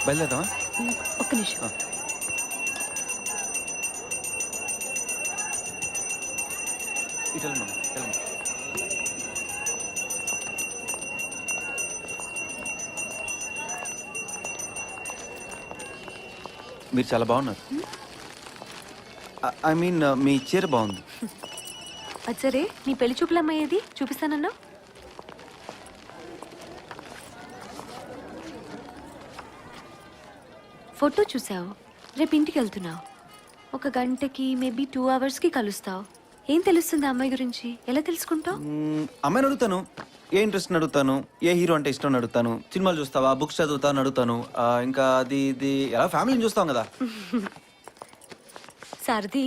Speaker 9: బయలుదేరదామా?
Speaker 3: ఒక్క నిమిషం.
Speaker 9: ఇటు వెళ్ళండి. మీరు చాలా బాగున్నారు. ఐ మీన్ మీ చీర బాగుంది.
Speaker 3: అది సరే, నీ పెళ్లి చూపులమ్మయ్యేది చూపిస్తానన్నా? ఫోటో చూసావు, రేపు ఇంటికి వెళ్తున్నావు. 1 గంటకి మేబీ 2 అవర్స్కి కలుస్తావు. ఏం తెలుస్తుంది అమ్మాయి గురించి? ఎలా తెలుసుకుంటావు?
Speaker 9: అమ్మాయిని అడుగుతాను, ఏ ఇంట్రెస్ట్ అడుగుతాను, ఏ హీరో అంటే ఇష్టం అడుగుతాను, సినిమాలు చూస్తావా, బుక్స్ చదువుతా అని అడుగుతాను. ఇంకా అది ఇది ఎలా ఫ్యామిలీని చూస్తాం కదా.
Speaker 3: సారథి,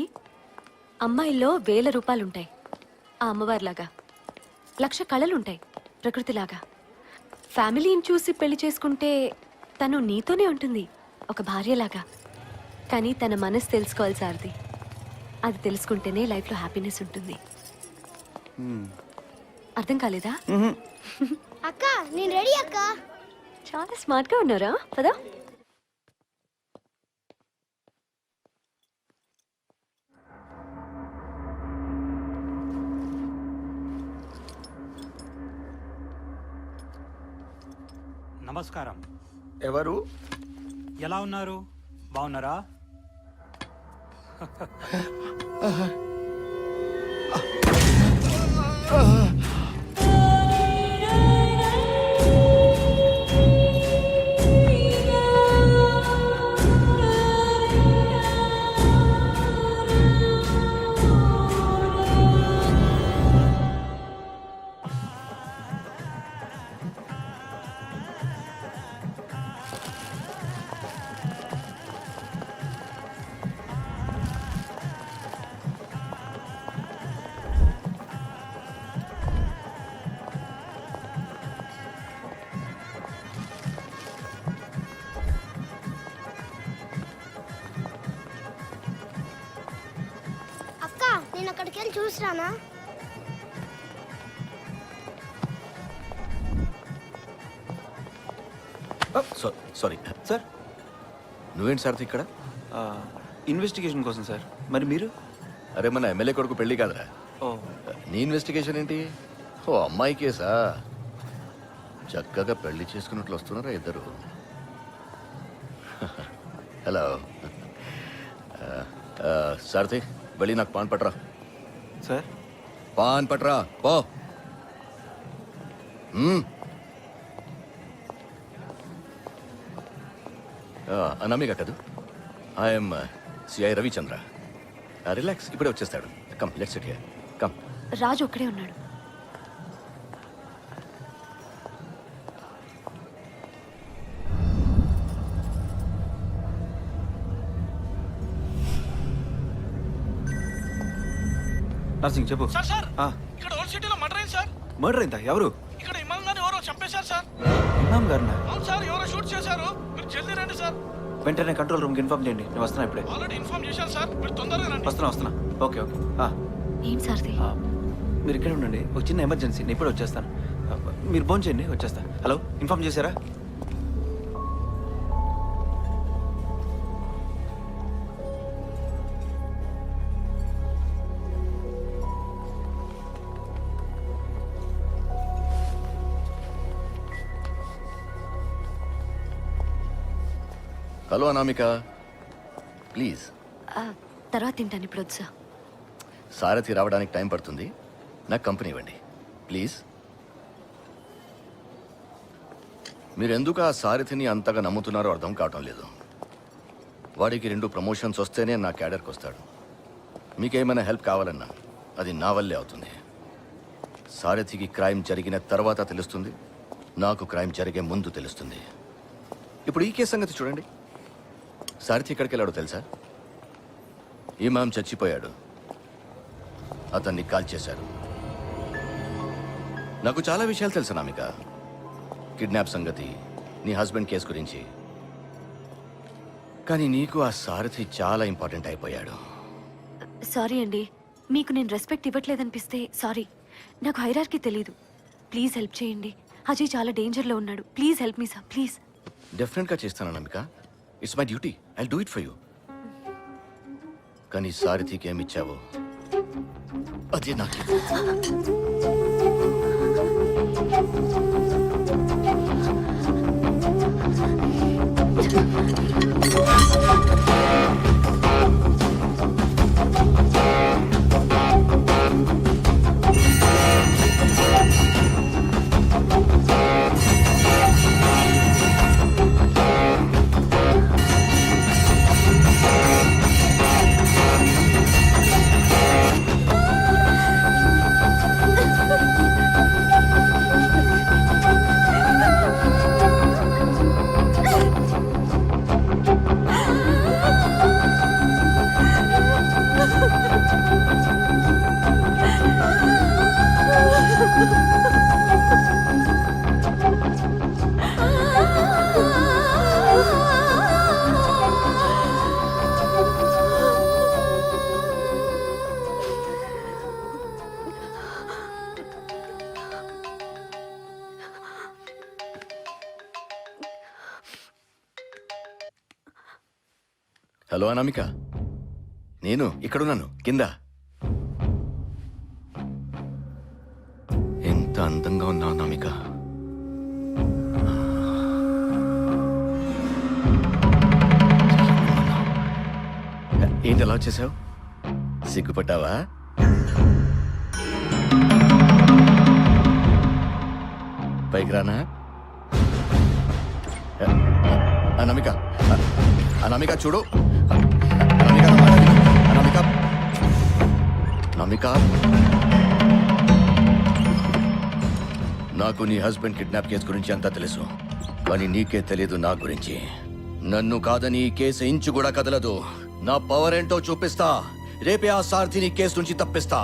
Speaker 3: అమ్మాయిల్లో 1000 రూపాయలుంటాయి ఆ అమ్మవారిలాగా. 1,00,000 కళలుంటాయి ప్రకృతిలాగా. ఫ్యామిలీని చూసి పెళ్లి చేసుకుంటే తను నీతోనే ఉంటుంది, ఒక భార్యలాగా. కానీ తన మనసు తెలుసుకోవాలి సారథి. అది తెలుసుకుంటేనే లైఫ్లో హ్యాపీనెస్ ఉంటుంది. అర్థం కాలేదా?
Speaker 11: అక్క నేను రెడీ అక్క.
Speaker 3: చాలా స్మార్ట్గా ఉన్నారా? పదా.
Speaker 17: నమస్కారం.
Speaker 8: ఎవరు?
Speaker 17: ఎలా ఉన్నారు? బాగున్నారా?
Speaker 11: అక్క నేను అక్కడికి వెళ్ళి చూసిరానా?
Speaker 9: Sorry sir.
Speaker 16: నువ్వేంటి సార్ ఇక్కడ?
Speaker 9: ఇన్వెస్టిగేషన్ కోసం సార్. మరి మీరు?
Speaker 16: అరే మన ఎమ్మెల్యే కొడుకు పెళ్లి కాదురా.
Speaker 9: ఓ,
Speaker 16: నీ ఇన్వెస్టిగేషన్ ఏంటి? ఓ అమ్మాయి కేసా? చక్కగా పెళ్లి చేసుకున్నట్లు వస్తున్నారా ఇద్దరు? హలో సారథి, వెళ్ళి నాకు పాన్ పట్రా.
Speaker 9: సార్
Speaker 16: పాన్ పట్రా పో. అనామిక కదూ? I'm CI Ravichandra. రిలాక్స్, ఇప్పుడే వచ్చేస్తాడు. Come let's sit here. Come.
Speaker 3: Raju ఒక్కడే ఉన్నాడు.
Speaker 9: నర్సింగ్ చెప్పు.
Speaker 15: సార్ సార్ ఇక్కడ ఓల్డ్ సిటీలో మర్డర్ అయింది సార్.
Speaker 9: మర్డర్ అయిందా? ఎవరు?
Speaker 15: ఇక్కడ ఇమాం గారిని ఎవరో చంపేశారు సార్.
Speaker 9: ఇమాం గారినా?
Speaker 15: అవును సార్, ఎవరో షూట్ చేశారు. మీరు జల్దీ రండి సార్.
Speaker 9: వెంటనే కంట్రోల్ రూమ్కి ఇన్ఫార్మ్ చేయండి. నేను వస్తున్నా ఇప్పుడే.
Speaker 15: ఆల్రెడీ ఇన్ఫార్మ్ చేశాను సార్, మీరు తొందరగా రండి.
Speaker 9: వస్తున్నా. Okay okay.
Speaker 1: ఏం సార్ది?
Speaker 9: మీరు ఇక్కడ ఉండండి, ఒక చిన్న ఎమర్జెన్సీ, నేను ఇప్పుడే వచ్చేస్తాను. మీరు ఫోన్ చేయండి, వచ్చేస్తా. హలో, ఇన్ఫార్మ్ చేశారా?
Speaker 16: Hello Anamika, please.
Speaker 1: తర్వాత తింటాను, ఇప్పుడు వద్దు సార్.
Speaker 16: సారథి రావడానికి టైం పడుతుంది, నాకు కంపెనీ ఇవ్వండి ప్లీజ్. మీరు ఎందుకు ఆ సారథిని అంతగా నమ్ముతున్నారో అర్థం కావటం లేదు. వాడికి 2 ప్రమోషన్స్ వస్తేనే నా క్యాడర్కి వస్తాడు. మీకేమైనా హెల్ప్ కావాలన్నా అది నా వల్లే అవుతుంది. సారథికి క్రైమ్ జరిగిన తర్వాత తెలుస్తుంది, నాకు క్రైమ్ జరిగే ముందు తెలుస్తుంది. ఇప్పుడు ఈ కేసు సంగతి చూడండి. సారథి ఎక్కడికి వెళ్ళాడో తెలుసా? ఇమాం చచ్చిపోయాడు, అతన్ని కాల్ చేశారు. నాకు చాలా విషయాలు తెలుసు అనామిక. కిడ్నాప్ సంగతి, నీ హస్బెండ్ కేసు గురించి. కానీ నీకు ఆ సారథి చాలా ఇంపార్టెంట్ అయిపోయాడు.
Speaker 1: సారీ అండి, మీకు నేను రెస్పెక్ట్ ఇవ్వట్లేదనిపిస్తే సారీ. నాకు హైరార్కీ తెలీదు. ప్లీజ్ హెల్ప్ చేయండి. అజయ్ చాలా డేంజర్లో ఉన్నాడు. Please help me sir, please.
Speaker 16: డెఫినెట్గా చేస్తాను Anamika. It's my duty, I'll do it for you. కానీ సారథికి ఏమిచ్చావో అదే నాకు. హలో అనామిక, నేను ఇక్కడున్నాను కింద. ఎంత అందంగా ఉన్నావు అనామిక. ఏంటి అలా వచ్చేసావు? సిగ్గుపడ్డావా? పైకి రానా? అనామిక, అనామిక చూడు. అనామిక, అనామిక, అనామిక. నాకు నీ హస్బెండ్ కిడ్నాప్ కేసు గురించి అంతా తెలుసు, కానీ నీకే తెలియదు నా గురించి. నన్ను కాదని ఈ కేసు ఇంచు కూడా కదలదు. నా పవర్ ఏంటో చూపిస్తా. రేపే ఆ సారథిని కేసు నుంచి తప్పిస్తా.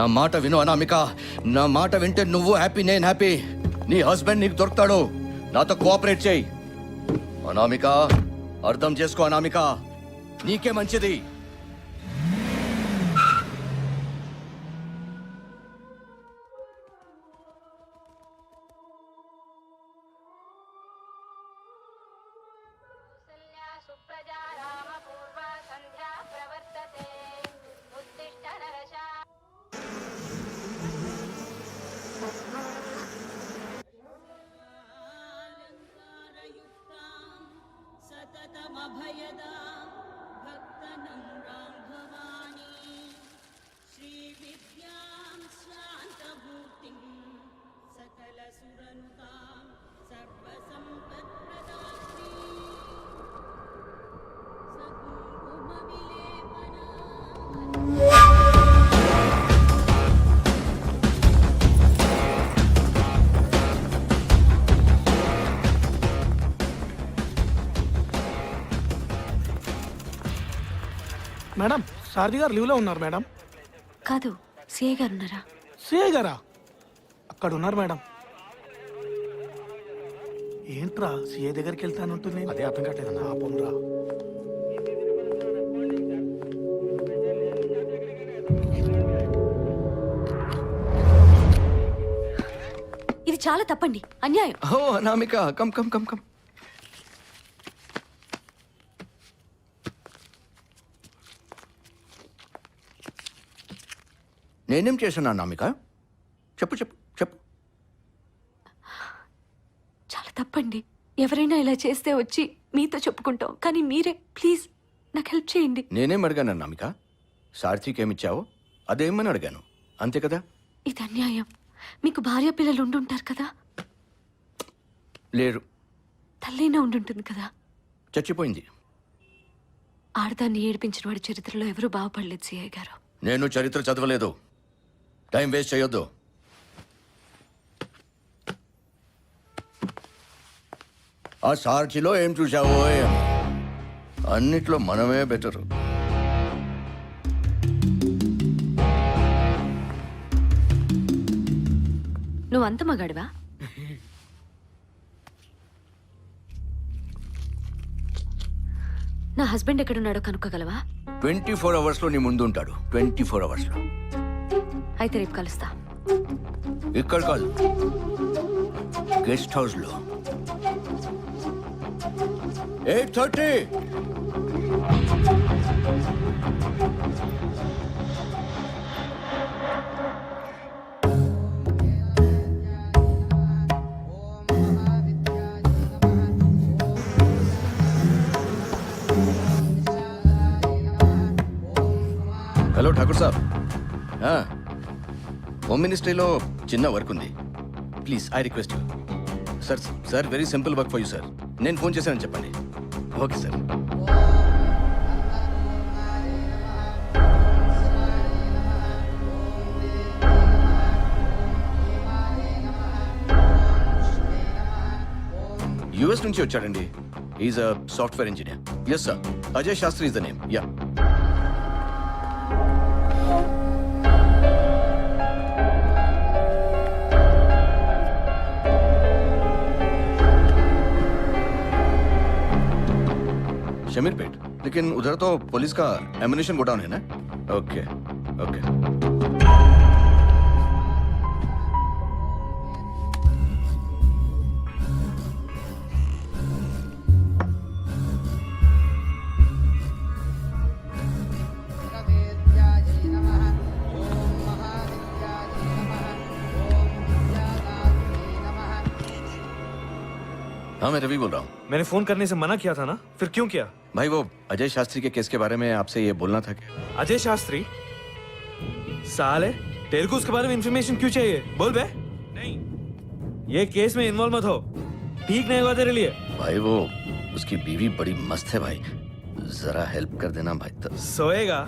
Speaker 16: నా మాట విను అనామిక. నా మాట వింటే నువ్వు హ్యాపీ, నేను హ్యాపీ. నీ హస్బెండ్ నీకు దొరుకుతాడు. నాతో కోఆపరేట్ చేయి అనామిక. అర్థం చేసుకో అనామిక, నీకే మంచిది.
Speaker 15: మేడం, సారథి గారు లీవ్లో ఉన్నారు మేడం.
Speaker 1: కాదు,
Speaker 3: సిఐ గారు ఉన్నారా?
Speaker 15: సిఐ గారా? అక్కడ ఉన్నారు మేడం. ఏంట్రా సిఐ దగ్గరికి వెళ్తానంటుంది? అదే అర్థం కావట్లేదన్నా. పాపంరా.
Speaker 3: ఇది చాలా తప్పండి, అన్యాయం.
Speaker 16: ఓ Anamika, come come come come. నేనేం చేశాను అనామిక? చెప్పు చెప్పు చెప్పు.
Speaker 3: చాలా తప్పండి. ఎవరైనా ఇలా చేస్తే వచ్చి మీతో చెప్పుకుంటాం, కానీ మీరే ప్లీజ్ నాకు హెల్ప్ చేయండి.
Speaker 16: నేనేం అడిగాను అనామిక? సార్థికి ఏమిచ్చావు అదేమని అడిగాను, అంతే కదా?
Speaker 3: ఇది అన్యాయం. మీకు భార్య పిల్లలు ఉండుంటారు కదా?
Speaker 16: లేరు,
Speaker 3: తల్లైనా ఉండుంటుంది కదా?
Speaker 16: చచ్చిపోయింది.
Speaker 3: ఆడదాన్ని ఏడిపించిన వాడి చరిత్రలో ఎవరూ బాగుపడలేదు సిఐ గారు.
Speaker 16: నేను చరిత్ర చదవలేదు, టైం వేస్ట్ చేయొద్దు. ఆ సార్చిలో ఏం చూసావో ఏమో, అన్నిట్లో మనమే బెటరు.
Speaker 3: నువ్వు అంత మగాడివా? నా హస్బెండ్ ఎక్కడున్నాడో కనుక్కోగలవా?
Speaker 16: 24 hours లో నీ ముందు ఉంటాడు. 24 hours లో.
Speaker 3: అయితే రేపు కలుస్తా.
Speaker 16: ఇక్కడ కాదు, గెస్ట్ హౌస్ లో. 8:30. హలో ఠాకూర్ సాబ్, హోమ్ మినిస్ట్రీలో చిన్న వర్క్ ఉంది. Please I request you. Sir very simple work for you sir. నేను ఫోన్ చేశానని చెప్పండి. Okay sir. యుఎస్ నుంచి వచ్చాడండి. Is a software engineer. Yes sir, Ajay Shastri is the name. Yeah. Shamirpet, लेकिन उधर तो पुलिस का एम्युनिशन गोडाउन है ना? Okay okay. हाँ, मैं रवि बोल रहा हूँ.
Speaker 7: मैंने फोन करने से मना किया था ना, फिर क्यों किया?
Speaker 16: भाई वो अजय शास्त्री के केस के बारे में आपसे ये बोलना था कि...
Speaker 7: अजय शास्त्री? साले, तेरे को उसके बारे में इंफॉर्मेशन क्यों चाहिए? बोल बे. नहीं, ये केस में इन्वॉल्व मत हो. ठीक नहीं होगा तेरे लिए.
Speaker 16: भाई वो उसकी बीवी बड़ी मस्त है भाई, जरा हेल्प कर देना भाई. तो
Speaker 7: सोएगा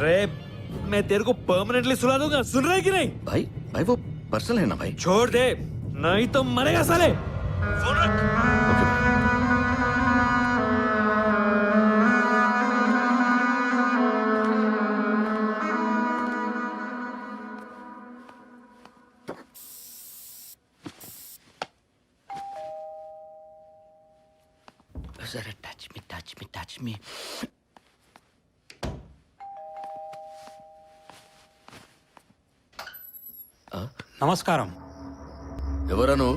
Speaker 7: रे, मैं तेरे को परमानेंटली सुला दूंगा. सुन रहा है कि नहीं?
Speaker 16: भाई वो पर्सनल है ना भाई.
Speaker 7: छोड़ दे, नहीं तो मरेगा साले. फोन रख.
Speaker 16: ओके भाई. जरा टच मी.
Speaker 17: నమస్కారం.
Speaker 16: ఎవరను?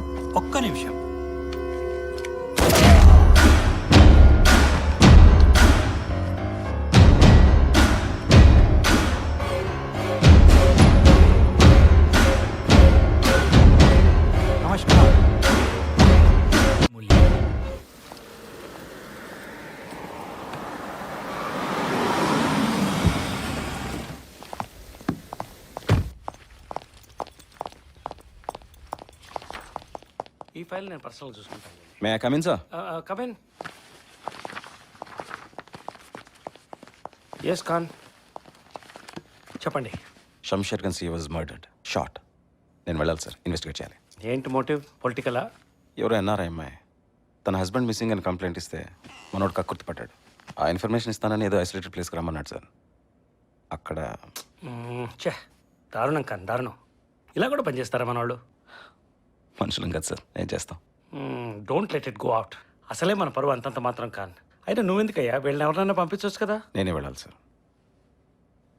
Speaker 17: ఒక్క నిమిషం. నమస్కారం.
Speaker 4: ఈ ఫైల్ నేను పర్సనల్ చూసుకుంటాను.
Speaker 5: May I come in sir?
Speaker 4: Come in. Yes Khan, చెప్పండి.
Speaker 5: Shamsher Khan was murdered, shot. నేను వెళ్ళాలి సార్, ఇన్వెస్టిగేట్ చేయాలి.
Speaker 4: ఏంటి మోటివ్? పొలిటికలా?
Speaker 5: ఎవరో ఎన్ఆర్ఐ అమ్మాయి తన హస్బెండ్ మిస్సింగ్ అని కంప్లైంట్ ఇస్తే మనోడు కక్కుర్తి పడ్డాడు. ఆ ఇన్ఫర్మేషన్ ఇస్తానని ఏదో ఐసోలేటెడ్ ప్లేస్కి రమ్మన్నాడు సార్. అక్కడ
Speaker 4: చే దారుణం కానీ దారుణం. ఇలా కూడా పనిచేస్తారా మన వాళ్ళు?
Speaker 5: మనుషులం కదా సార్, ఏం చేస్తాం.
Speaker 4: Don't let it go out. అసలే మన పరువు అంతంత మాత్రం కాన్. అయినా నువ్వెందుకయ్యా, వీళ్ళని ఎవరినైనా పంపించవచ్చు కదా.
Speaker 5: నేనే వెళ్ళాలి సార్.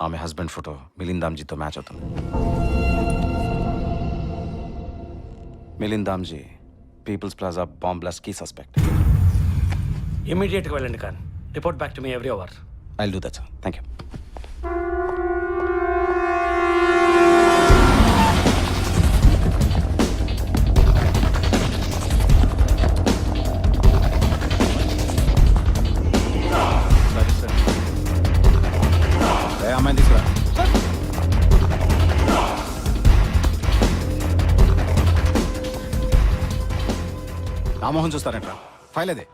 Speaker 5: ఆమె హస్బెండ్ ఫోటో మిలింద్ దామ్జీతో మ్యాచ్ అవుతుంది. Milind Damji people's plaza bomb blast కీ సస్పెక్ట్.
Speaker 4: ఇమీడియట్గా వెళ్ళండి Khan. Report back to me every hour.
Speaker 5: I'll do that sir. Thank you. అమ్మాయిని తీసుకురా. రామ్మోహన్ చూస్తారంట. ఫైల్ అదే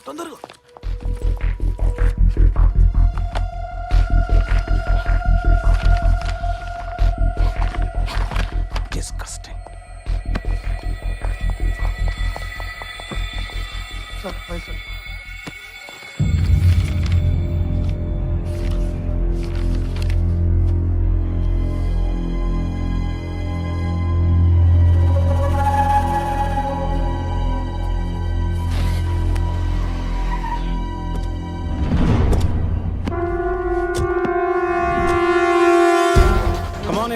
Speaker 15: తొందరగా.
Speaker 5: Disgusting.
Speaker 15: Sir file sir.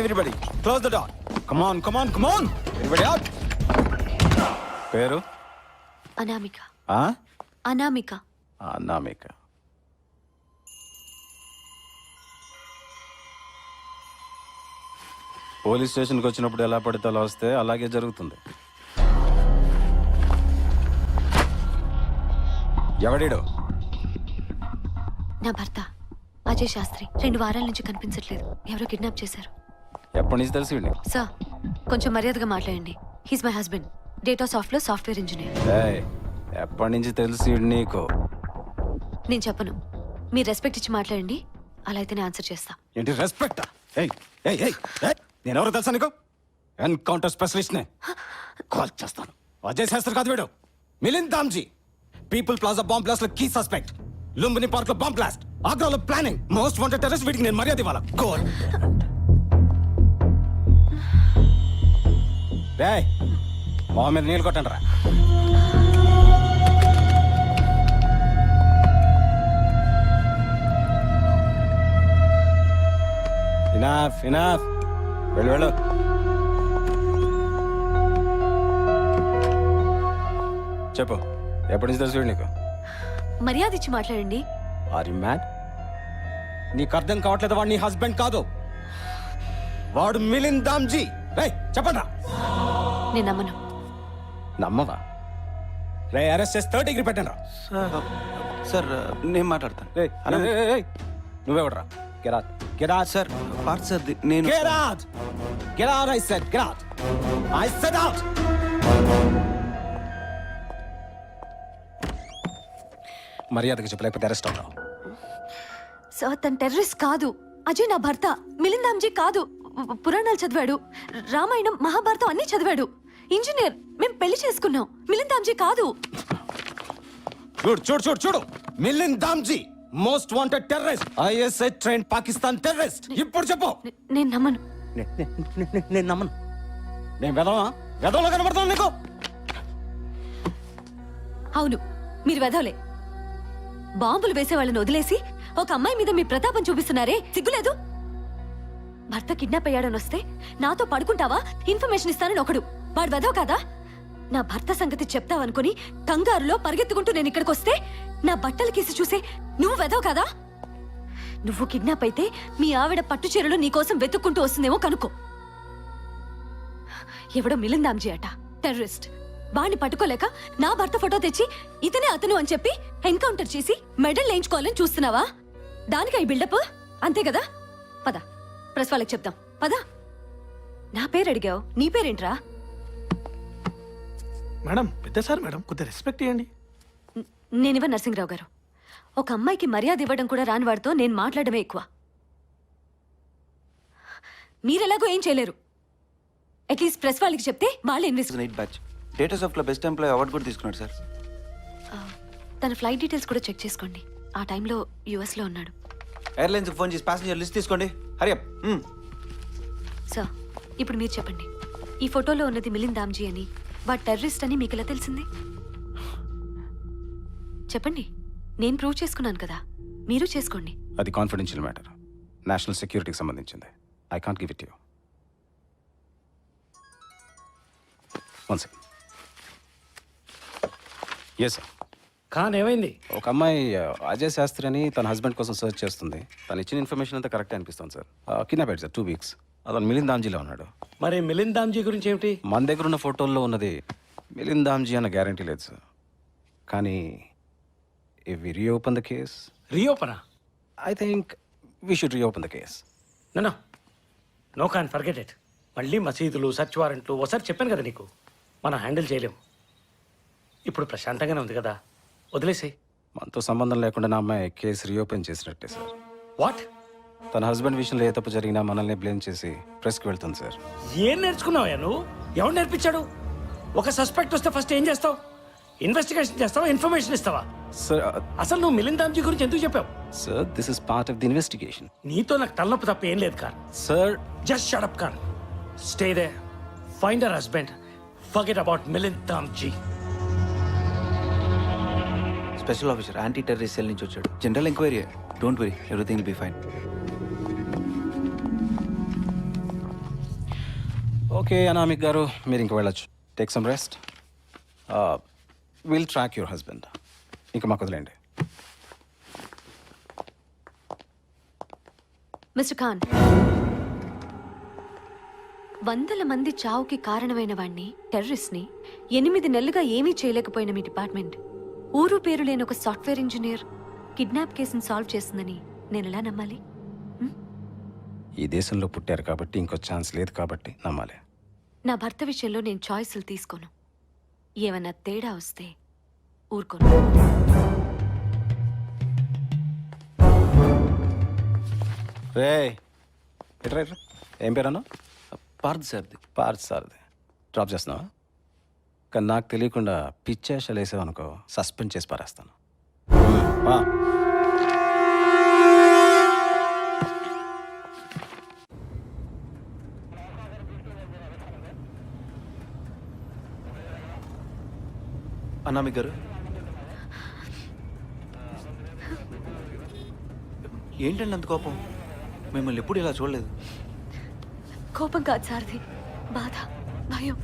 Speaker 5: Everybody, close the door. Come on, come on, come on. Everybody out. పేరు?
Speaker 1: అనామిక.
Speaker 5: ఆ?
Speaker 1: అనామిక.
Speaker 5: అనామిక. పోలీస్ స్టేషన్కి వచ్చినప్పుడు ఎలా పడితే అలా వస్తే అలాగే జరుగుతుంది. ఎవడీడు?
Speaker 1: నా భర్త అజయ్ శాస్త్రి. 2 వారాల నుంచి కనిపించట్లేదు. ఎవరో కిడ్నాప్ చేశారు.
Speaker 5: ఎప్పటి నుంచి తెలిసి వీడిని?
Speaker 1: సార్ కొంచెం మర్యాదగా మాట్లాడండి. He's my husband. డేటా సాఫ్ట్లో సాఫ్ట్వేర్ ఇంజనీర్.
Speaker 5: ఎప్పటి నుంచి తెలిసి వీడు నీకు?
Speaker 1: నేను చెప్పను. మీరు రెస్పెక్ట్ ఇచ్చి మాట్లాడండి. అలా అయితే నేను ఆన్సర్ చేస్తా.
Speaker 5: ఏంటి రెస్పెక్ట్? నేను ఎవరు తెలుసా నీకు? ఎన్కౌంటర్ స్పెషలిస్ట్ నే. కాల్ చేస్తాను. అజయ్ శాస్త్రి కాదు వీడు. Milind Damji people plaza bomb blast లో కీ సస్పెక్ట్. లుంబిని పార్క్ లో బాంబ్ బ్లాస్ట్. ఆగ్రాలో ప్లానింగ్. Most wanted terrorist. వీటికి నేను మర్యాద ఇవ్వాలా? గోల్. మొహం మీద నీళ్ళు కొట్టండి రా. Enough enough. వెళ్ళు వెళ్ళు. చెప్పు, ఎప్పటి నుంచి తెలుసు నీకు?
Speaker 1: మర్యాద ఇచ్చి మాట్లాడండి.
Speaker 5: Are you mad? నీకు అర్థం కావట్లేదు. వాడు నీ హస్బెండ్ కాదు. వాడు మిలింద్ దామ్జీ. చెప్పండి రా.
Speaker 1: నేను నమ్మను.
Speaker 5: నమ్మవా? రే అరెస్ట్ చేసి 3rd డిగ్రీ పెట్టండి రా.
Speaker 9: సార్ నేను మాట్లాడతాను.
Speaker 5: నువ్వెవడరా? Get out get out.
Speaker 9: Sir part sir నేను.
Speaker 5: Get out get out. I said get out. I said out. మర్యాదగా చెప్పు, లేకపోతే అరెస్ట్ అవుతావు.
Speaker 1: సార్ తన టెర్రరిస్ట్ కాదు. అజయ్ నా భర్త. మిలింద్ దామ్జీ కాదు. పురాణాలు చదివాడు. రామాయణం మహాభారతం అన్ని చదివాడు. ఇంజనీర్. మేం పెళ్లి చేసుకున్నాం. మిలింద్ దామ్జీ కాదు.
Speaker 5: చూడు చూడు చూడు చూడు. Milind Damji most wanted terrorist. ISI train Pakistan terrorist. ఇప్పుడు చెప్పు.
Speaker 1: నేను నమ్మను.
Speaker 5: నేను నమ్మను. నేను వెదవా? వెదవలో కనబడతాను నీకు?
Speaker 1: అవును, మీరు వెధవలే. బాంబులు వేసే వాళ్ళని వదిలేసి ఒక అమ్మాయి మీద మీ ప్రతాపం చూపిస్తున్నారే, సిగ్గులేదు? భర్త కిడ్నాప్ అయ్యాడని వస్తే నాతో పడుకుంటావా, ఇన్ఫర్మేషన్ ఇస్తానని ఒకడు. వాడు వెధవ కాదా? నా భర్త సంగతి చెప్తావనుకుని కంగారులో పరిగెత్తుకుంటూ నేను ఇక్కడికి వస్తే నా బట్టలు కేసి చూసే నువ్వు వెధవ కాదా? నువ్వు కిడ్నాప్ అయితే మీ ఆవిడ పట్టు చీరలు నీకోసం వెతుక్కుంటూ వస్తుందేమో కనుక్కో. ఎవడో మిలింద్ దామ్జీ అట, టెర్రరిస్ట్. వాణ్ణి పట్టుకోలేక నా భర్త ఫోటో తెచ్చి ఇతనే అతను అని చెప్పి ఎన్కౌంటర్ చేసి మెడల్ వేయించుకోవాలని చూస్తున్నావా? దానికా ఈ బిల్డప్? అంతే కదా? పద, ప్రెస్ వాళ్ళకి చెప్దాం. పద. నా పేరు అడిగావు, నీ పేరేంట్రా?
Speaker 15: మేడం పెద్ద సార్ మేడం, కొద్దిగా రెస్పెక్ట్ ఇవ్వండి.
Speaker 1: నేనివ్వ నరసింహరావు గారు. ఒక అమ్మాయికి మర్యాద ఇవ్వడం కూడా రాని వాడితో నేను మాట్లాడమే ఎక్కువ. మీరెలాగో ఏం చేయలేరు. అట్లీస్ట్ ప్రెస్ వాళ్ళకి చెప్తే వాళ్ళు ఇన్వెస్ట్.
Speaker 9: బ్యాచ్ డేటా సాఫ్ట్ లో బెస్ట్ ఎంప్లాయ్ అవార్డు కూడా తీసుకున్నాడు సార్.
Speaker 1: తన ఫ్లైట్ డీటెయిల్స్ కూడా చెక్ చేసుకోండి. ఆ టైంలో యుఎస్ లో ఉన్నాడు.
Speaker 9: ఎయిర్లైన్స్ ఫోన్ చేసి ప్యాసింజర్ లిస్ట్ తీసుకోండి. హరి అప్.
Speaker 1: సార్ ఇప్పుడు మీరు చెప్పండి, ఈ ఫోటోలో ఉన్నది మిలింద్ దామ్జీ అని, వాడు టెర్రరిస్ట్ అని మీకు ఎలా తెలిసింది? చెప్పండి, నేను ప్రూవ్ చేసుకున్నాను కదా, మీరు చేసుకోండి.
Speaker 5: అది కాన్ఫిడెన్షియల్ మ్యాటర్, నేషనల్ సెక్యూరిటీకి సంబంధించింది. I can't give it you. One second. Yes sir.
Speaker 4: Khan ఏమైంది?
Speaker 5: ఒక అమ్మాయి అజయ్ శాస్త్రి అని తన హస్బెండ్ కోసం సర్చ్ చేస్తుంది. తను ఇచ్చిన ఇన్ఫర్మేషన్ అంతా కరెక్ట్ అనిపిస్తుంది సార్. కిడ్నాప్ అయ్యాడు సార్ 2 weeks. అతను మిలింద్ దామ్జీలో ఉన్నాడు.
Speaker 4: మరి మిలింద్ దామ్జీ గురించి ఏమిటి?
Speaker 5: మన దగ్గర ఉన్న ఫోటోల్లో ఉన్నది మిలింద్ దామ్జీ అన్న గ్యారంటీ లేదు సార్. కానీ if we reopen the case,
Speaker 4: రీఓపెనా?
Speaker 5: I think we should reopen the case.
Speaker 4: No Khan, forget it. మళ్ళీ మసీదులు, సర్చ్ వారెంట్లు, ఒకసారి చెప్పాను కదా నీకు, మనం హ్యాండిల్ చేయలేము. ఇప్పుడు ప్రశాంతంగానే ఉంది కదా, వదిలేసి.
Speaker 5: మనతో సంబంధం లేకుండా నా అమ్మాయి కేసు రీఓపెన్ చేసినట్టే సార్.
Speaker 4: వాట్?
Speaker 5: తన హస్బెండ్ విషయంలో ఏ తప్పు జరిగినా మనల్ని బ్లేమ్ చేసి ప్రెస్కి వెళ్తుంది సార్.
Speaker 4: ఏం నేర్చుకున్నావా నువ్వు? ఎవరు నేర్పించాడు? ఒక సస్పెక్ట్ వస్తే ఫస్ట్ ఏం చేస్తావు? ఇన్వెస్టిగేషన్ చేస్తావా, ఇన్ఫర్మేషన్ ఇస్తావా?
Speaker 5: సార్
Speaker 4: అసలు నువ్వు మిలింద్ దామ్జీ గురించి ఎందుకు చెప్పావు?
Speaker 5: Sir this is part of the investigation.
Speaker 4: నీతో నాకు తలనొప్పి తప్ప ఏం లేదు Khan.
Speaker 5: Sir
Speaker 4: just shut up Khan. Stay there, find her husband, forget about Milind Damji.
Speaker 9: Special officer anti terrorist cell నుంచి వచ్చాడు. General enquiry. Don't worry, everything will be fine.
Speaker 5: Okay Anamik గారు, మీరు ఇంక వెళ్ళొచ్చు. Take some rest. Will track your husband. ఇంకా మాకు వదిలేండి.
Speaker 1: Mister Khan, 100 మంది చావుకి కారణమైన వాణ్ణి, టెర్రరిస్ట్ని 8 నెలలుగా ఏమీ చేయలేకపోయిన మీ డిపార్ట్మెంట్ ఊరు పేరు లేని ఒక సాఫ్ట్వేర్ ఇంజనీర్ కిడ్నాప్ కేసును సాల్వ్ చేస్తుందని నేను ఎలా నమ్మాలి?
Speaker 5: ఈ దేశంలో పుట్టారు కాబట్టి, ఇంకో ఛాన్స్ లేదు కాబట్టి నమ్మాలి.
Speaker 1: నా భర్త విషయంలో నేను చాయిస్లు తీసుకోను. ఏమన్నా తేడా వస్తే ఊరుకోను.
Speaker 5: రే ఎట్రా ఎట్రా, ఏం పేరన్నా?
Speaker 9: పార్థ్ సార్ది.
Speaker 5: పార్థ్ సార్ది. డ్రాప్ చేస్తున్నావా? కానీ నాకు తెలియకుండా పిచ్చేషాలు వేసావనుకో, సస్పెండ్ చేసి పారేస్తాను.
Speaker 9: అనామిక్ గారు, ఏంటండి అంత కోపం? మిమ్మల్ని ఎప్పుడు ఇలా చూడలేదు.
Speaker 1: కోపం కాదు సార్ది, బాధ, భయం.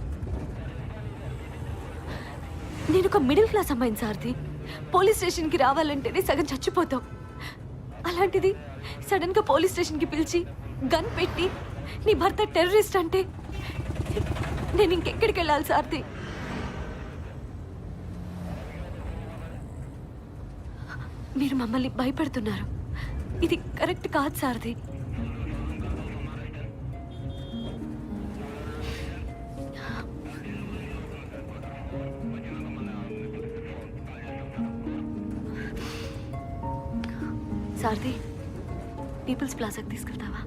Speaker 1: నేను ఒక మిడిల్ క్లాస్ అమ్మాయిని సార్ది. పోలీస్ స్టేషన్కి రావాలంటేనే సగం చచ్చిపోతాం. అలాంటిది సడన్ గా పోలీస్ స్టేషన్కి పిలిచి గన్ పెట్టి నీ భర్త టెర్రరిస్ట్ అంటే నేను ఇంకెక్కడికి వెళ్ళాలి సార్ది? మీరు మమ్మల్ని భయపెడుతున్నారు. ఇది కరెక్ట్ కాదు సార్ది. సారథి, పీపుల్స్ ప్లాజాకి తీసుకెళ్తావా?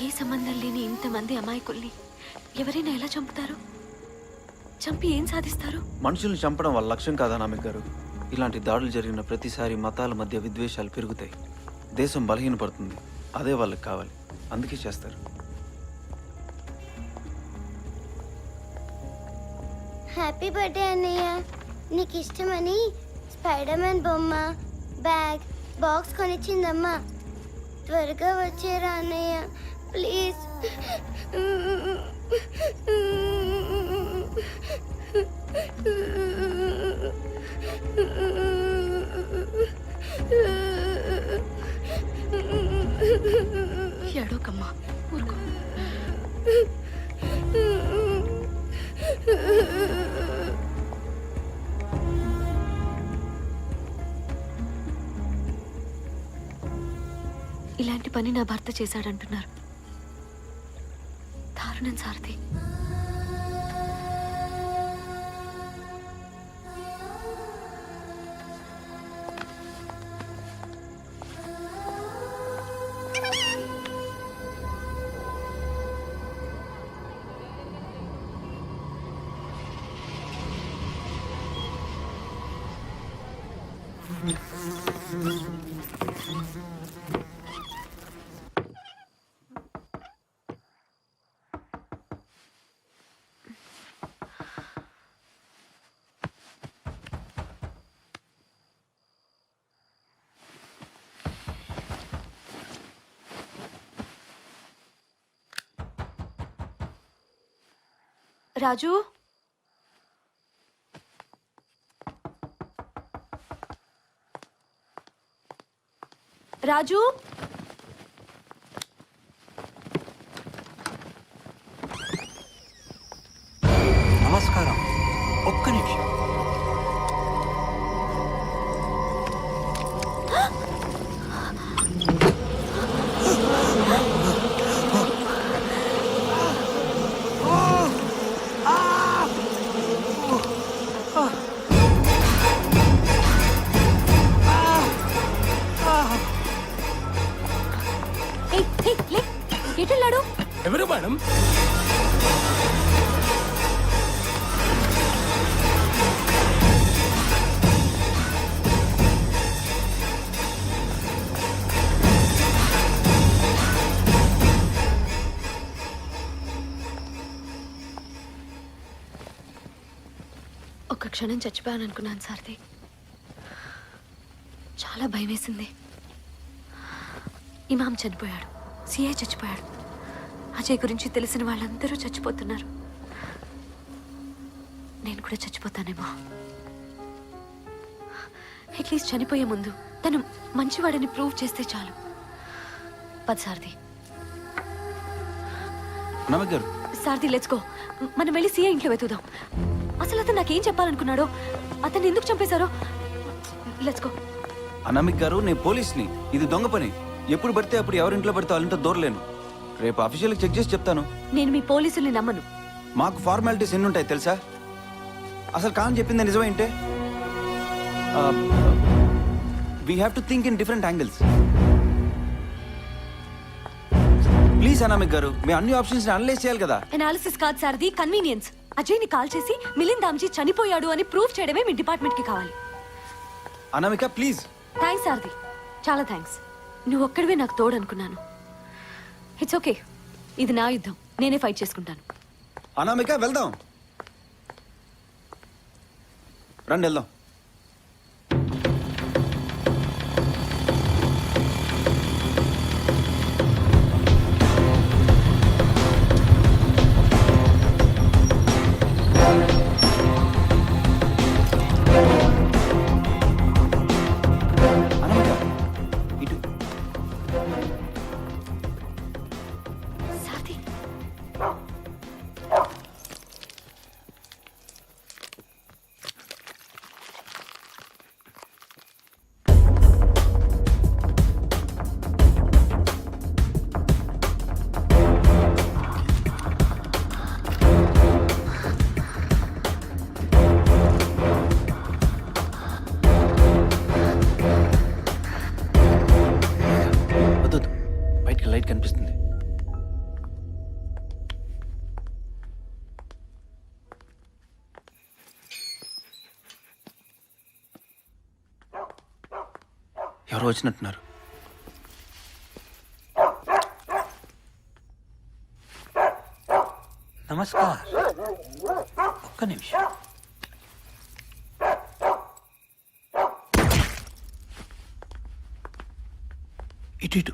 Speaker 1: ఏ సంబంధం లేని ఇంతమంది అమాయకుల్ని ఎవరైనా ఎలా చంపుతారు? చంపి ఏం సాధిస్తారు?
Speaker 9: మనుషుల్ని చంపడం వాళ్ళ లక్ష్యం కాదా అనామిక్ గారు? ఇలాంటి దాడులు జరిగిన ప్రతిసారి మతాల మధ్య విద్వేషాలు పెరుగుతాయి, దేశం బలహీనపడుతుంది. అదే వాళ్ళకి కావాలి, అందుకే చేస్తారు.
Speaker 11: హ్యాపీ బర్త్డే అన్నయ్య. నీకు ఇష్టమని స్పైడర్ మ్యాన్ బొమ్మ, బ్యాగ్, బాక్స్ కొనిచ్చిందమ్మా. త్వరగా వచ్చేరా అన్నయ్య ప్లీజ్.
Speaker 1: ఏడోకమ్మా, ఊరుకో. ఇలాంటి పని నా భర్త చేశాడంటున్నారు. దారుణం సారథి. రాజు రాజు
Speaker 17: నమస్కారం. ఒక్క నిమిషం.
Speaker 1: ఎటున్నాడు?
Speaker 4: ఎవరు మేడం?
Speaker 1: ఒక్క క్షణం చచ్చిపోయాను అనుకున్నాను సారథి. చాలా భయం వేసింది. ఇమాం చనిపోయాడు, సిఐ చచ్చిపోయాడు, అజయ్ గురించి తెలిసిన వాళ్ళందరూ చచ్చిపోతున్నారు. నేను కూడా చచ్చిపోతానేమో. అట్లీస్ట్ చనిపోయే ముందు తను మంచివాడని ప్రూవ్ చేస్తే చాలు. పద సారథి.
Speaker 9: అనామిక గారు,
Speaker 1: సారథి లెట్స్ గో. మనం వెళ్ళి సిఐ ఇంట్లో వెతుకుదాం. అసలు అతను నాకేం చెప్పాలనుకున్నాడో, అతన్ని ఎందుకు చంపేశారో. Let's go.
Speaker 9: అనామిక గారు, నేను పోలీస్ని. ఇది దొంగ పని. ఎప్పుడు పడితే అప్పుడు ఎవరింట్లో పడితే వాళ్ళంతా దూరలేను. రేపు అఫీషియల్కి చెక్ చేసి చెప్తాను.
Speaker 1: నేను మీ పోలీసుల్ని నమ్మను.
Speaker 9: మాకు ఫార్మాలిటీస్ ఎన్ని ఉంటాయి తెలుసా? అసలు కాని చెప్పింది నిజమేంటే we have to think in different angles. Please Anamika గారు, మీ అన్ని ఆప్షన్స్ అనలైజ్ చేయాలి కదా.
Speaker 1: అనాలిసిస్ కాదు సారథి, కన్వీనియన్స్. అజయ్ని కాల్ చేసి మిలింద్ దామ్జీ చనిపోయాడు అని ప్రూవ్ చేయడమే మీ డిపార్ట్మెంట్ కి కావాలి.
Speaker 9: అనామిక ప్లీజ్.
Speaker 1: థ్యాంక్స్ సారథి, చాలా థ్యాంక్స్. నువ్వు ఒక్కడివే నాకు తోడు అనుకున్నాను. ఇట్స్ ఓకే, ఇది నా యుద్ధం, నేనే ఫైట్ చేసుకుంటాను.
Speaker 9: అనామిక వెళ్దాం, రండి వెళ్దాం.
Speaker 1: సారథి,
Speaker 9: వద్దు, బయటికి లైట్ కనిపిస్తుంది. ఎవరో వచ్చినట్టున్నారు.
Speaker 17: నమస్కారం. ఒక్క నిమిషం.
Speaker 15: ఇటు ఇటు.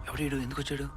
Speaker 9: ఎవడు ఎందుకు వచ్చాడు?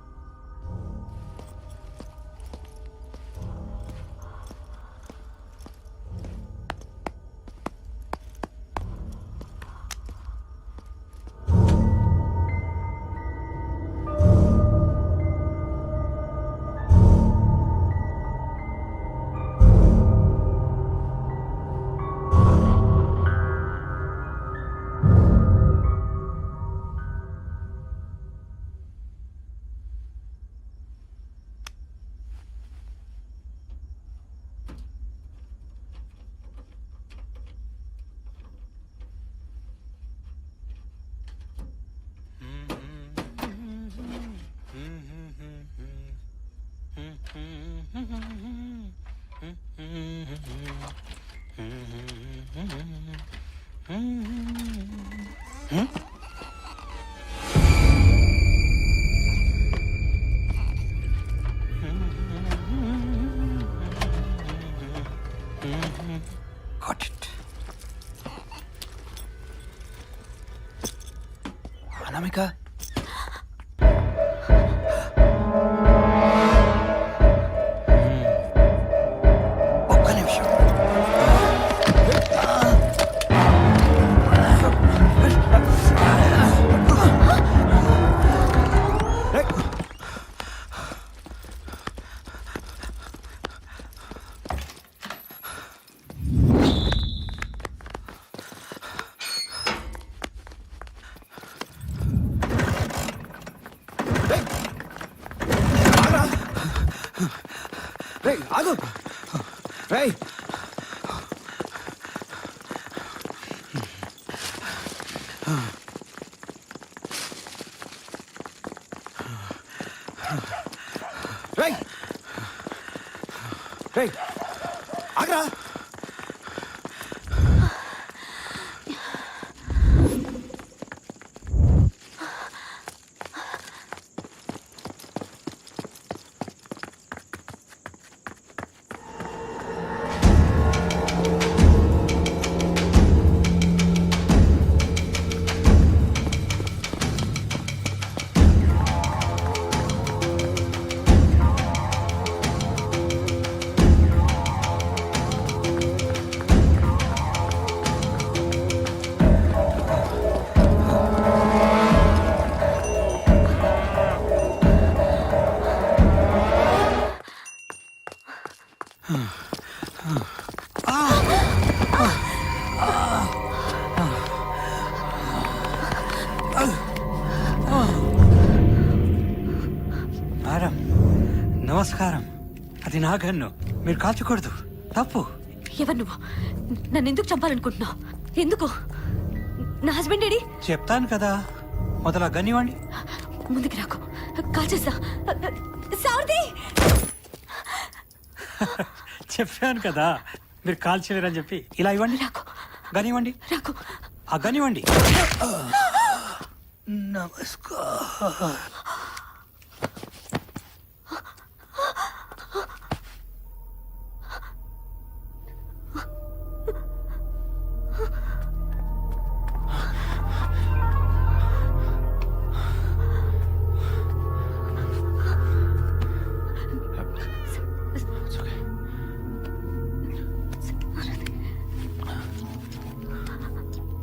Speaker 7: ఆగు రేయ్ రేయ్ రేయ్ ఆగరా
Speaker 17: మేడం నమస్కారం. అది నా గన్ను, మీరు కాల్చకూడదు, తప్పు.
Speaker 2: ఎవరు నువ్వు? నన్ను ఎందుకు చంపాలనుకుంటున్నావు? ఎందుకు? నా హస్బెండ్ ఏడి?
Speaker 17: చెప్తాను కదా, మొదల గన్ ఇవ్వండి.
Speaker 2: ముందుకు రాకు, కాల్చేస్తా. సారథి!
Speaker 17: చెప్పాను కదా మీరు కాల్చలేరని చెప్పి. ఇలా ఇవ్వండి.
Speaker 2: రాకు,
Speaker 17: గన్ ఇవ్వండి.
Speaker 2: రాకు.
Speaker 17: ఆ గన్ ఇవ్వండి. నమస్కారం.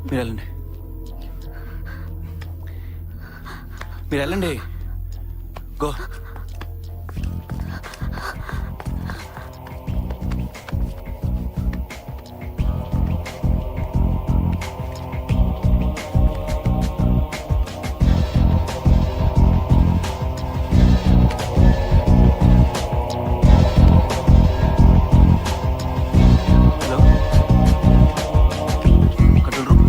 Speaker 9: మీరు వెళ్ళండి, మీరు వెళ్ళండి. Go. Hello, control room.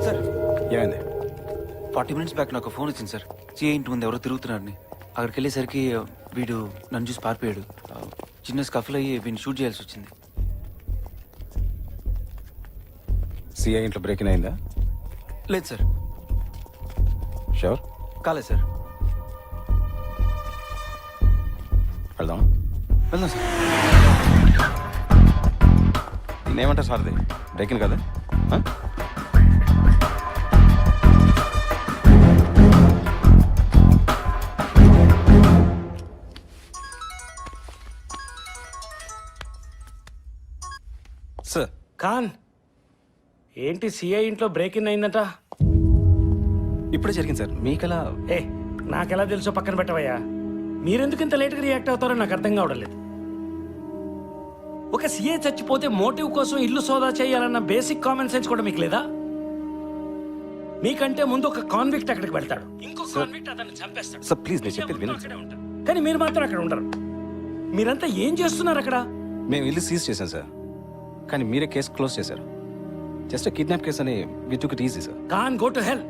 Speaker 9: Sir,
Speaker 5: ఏమైంది?
Speaker 9: 40 minutes బ్యాక్ నాకు ఫోన్ వచ్చింది సార్. సిఐ ఇంటి ముందు ఎవరో తిరుగుతున్నారని. అక్కడికి వెళ్ళేసరికి వీడు నన్ను చూసి పారిపోయాడు. చిన్న స్కఫల్ అయ్యి వీడిని షూట్ చేయాల్సి వచ్చింది.
Speaker 5: సిఐ ఇంట్లో బ్రేకింగ్ అయిందా?
Speaker 9: లేదు సార్.
Speaker 5: షూర్?
Speaker 9: కాలేదు సార్.
Speaker 5: వెళ్దాం.
Speaker 9: వెళ్దాం సార్.
Speaker 5: నేనేమంటారు సార్ది, బ్రేకింగ్ కదా? ఆ? సార్.
Speaker 4: ఖాన్, ఏంటి సిఐ ఇంట్లో బ్రేక్ ఇన్ అయిందట?
Speaker 5: ఇప్పుడే జరిగింది సార్. మీకెలా?
Speaker 4: ఏ, నాకెలా తెలుసో పక్కన పెట్టవయ్యా. మీరెందుకు ఇంత లేట్గా రియాక్ట్ అవుతారో నాకు అర్థం కావడం లేదు. ఒక సిఐ చచ్చిపోతే మోటివ్ కోసం ఇల్లు సోదా చేయాలన్న బేసిక్ కామన్ సెన్స్ కూడా మీకు లేదా? మీకంటే ముందు ఒక కాన్విక్ట్ అక్కడికి వెళ్తాడు, ఇంకో కాన్విక్ట్ అతన్ని చంపేస్తాడు.
Speaker 5: సార్ ప్లీజ్, నేను చెప్పేది వినండి.
Speaker 4: అక్కడే ఉంటారు. కానీ మీరు మాత్రం అక్కడ ఉండరు. మీరంతా ఏం చేస్తున్నారు అక్కడ?
Speaker 5: మేము ఇల్లు సీజ్ చేశాం సార్, కానీ మీరే కేసు క్లోజ్ చేశారు. జస్ట్ కిడ్నాప్ కేసు అని we took it easy sir.
Speaker 4: Khan go to hell.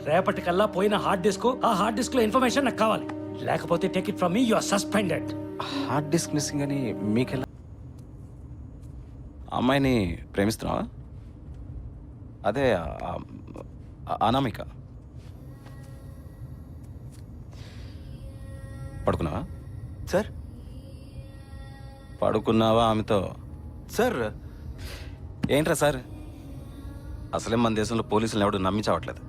Speaker 4: రేపటికల్లా పోయిన హార్డ్ డిస్క్, ఆ హార్డ్ డిస్క్ లో ఇన్ఫర్మేషన్ నాకు కావాలి. లేకపోతే take it from me, you are suspended.
Speaker 5: Hard disk missing అని మీకెలా? అమ్మాయిని ప్రేమిస్తున్నావా? అదే అనామిక. పడుకున్నావా
Speaker 9: సార్?
Speaker 5: పడుకున్నావా ఆమెతో?
Speaker 9: సార్
Speaker 5: ఏంట్రా సార్, అసలే మన దేశంలో పోలీసులను ఎవడు నమ్మించవట్లేదు.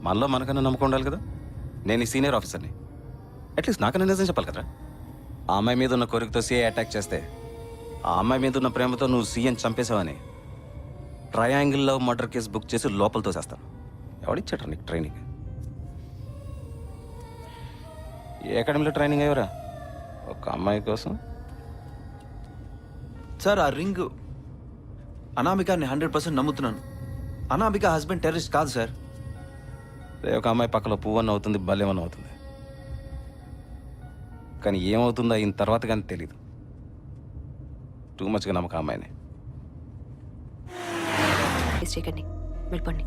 Speaker 5: మనలో మనకన్నా నమ్మకం ఉండాలి కదా. నేను ఈ సీనియర్ ఆఫీసర్ని, అట్లీస్ట్ నాకన్నా నిజం చెప్పాలి కదరా. ఆ అమ్మాయి మీద ఉన్న కోరికతో సీఐ అటాక్ చేస్తే, ఆ అమ్మాయి మీద ఉన్న ప్రేమతో నువ్వు సీఎం చంపేశావని ట్రయాంగిల్లో మర్డర్ కేసు బుక్ చేసి లోపల తోసేస్తాను. ఎవడిచ్చాడు నీకు ట్రైనింగ్? ఏ అకాడమీలో ట్రైనింగ్ అయ్యవరా ఒక అమ్మాయి కోసం?
Speaker 9: సార్ ఆ రింగ్ అనామికాని 100% నమ్ముతున్నాను. అనామిక హస్బెండ్ టెర్రరిస్ట్ కాదు సార్.
Speaker 5: ఒక అమ్మాయి పక్కలో పువ్వన్న అవుతుంది, బల్లేమన్న అవుతుంది, కానీ ఏమవుతుందో అయిన తర్వాత కానీ తెలీదు. టూ మచ్గా నమ్మకం అమ్మాయిని.
Speaker 1: చేయకండి, వెళ్ళిపోండి.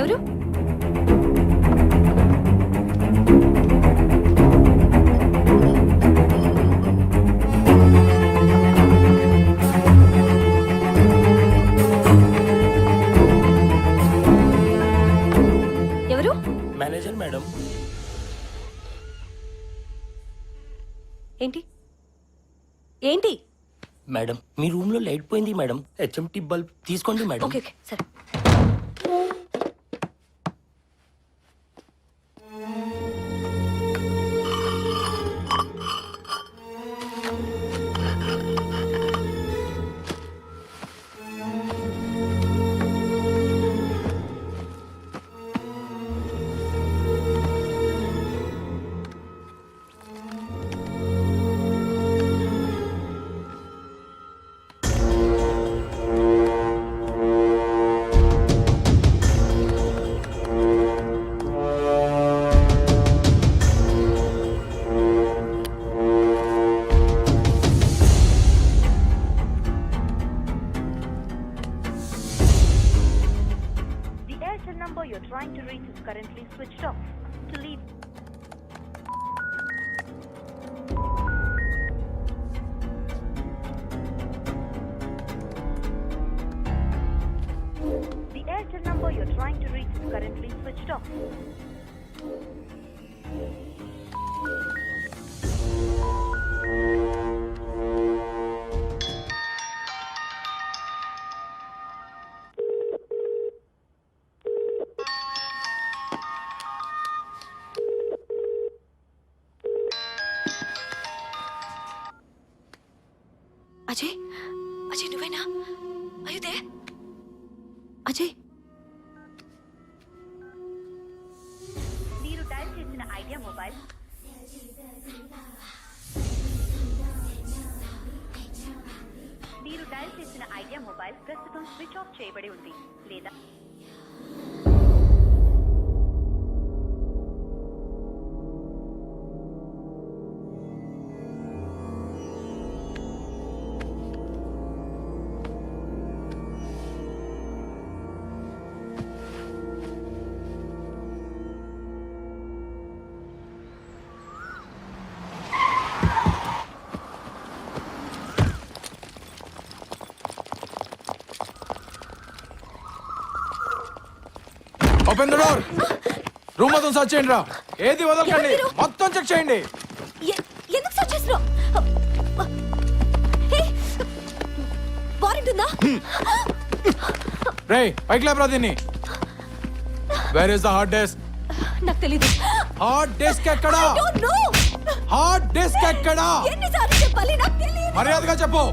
Speaker 3: ఎవరు? ఎవరు?
Speaker 12: Manager madam.
Speaker 3: ఏంటి ఏంటి?
Speaker 12: మేడం మీ రూమ్ లో లైట్ పోయింది మేడం. హెచ్ఎంటీ బల్బ్ తీసుకోండి మేడం.
Speaker 3: ఓకే ఓకే సరే.
Speaker 1: number you're trying to reach is currently switched off. To leave the Airtel number you're trying to reach is currently switched off.
Speaker 3: Ajay Ajay నువ్వేనా? అయ్యుదే అజయ్.
Speaker 1: మీరు dial చేసిన idea mobile ప్రస్తుతం switch off చేయబడి ఉంది లేదా
Speaker 7: open the door. Room మొత్తం search చేయండి రా. ఏది వదలకండి, మొత్తం చెక్ చేయండి.
Speaker 3: ఎందుకు సర్చ్ చేస్తున్నావు? వారెంట్ ఉందా?
Speaker 7: రేయ్ పైకి లేపరా దీన్ని. Where is the hard disk?
Speaker 3: నాకు తెలీదు.
Speaker 7: హార్డ్ డిస్క్ ఎక్కడా? హార్డ్ డిస్క్ ఎక్కడా?
Speaker 3: ఎన్నిసార్లు చెప్పాలి? నాకు తెలీదు.
Speaker 7: మర్యాదగా చెప్పు.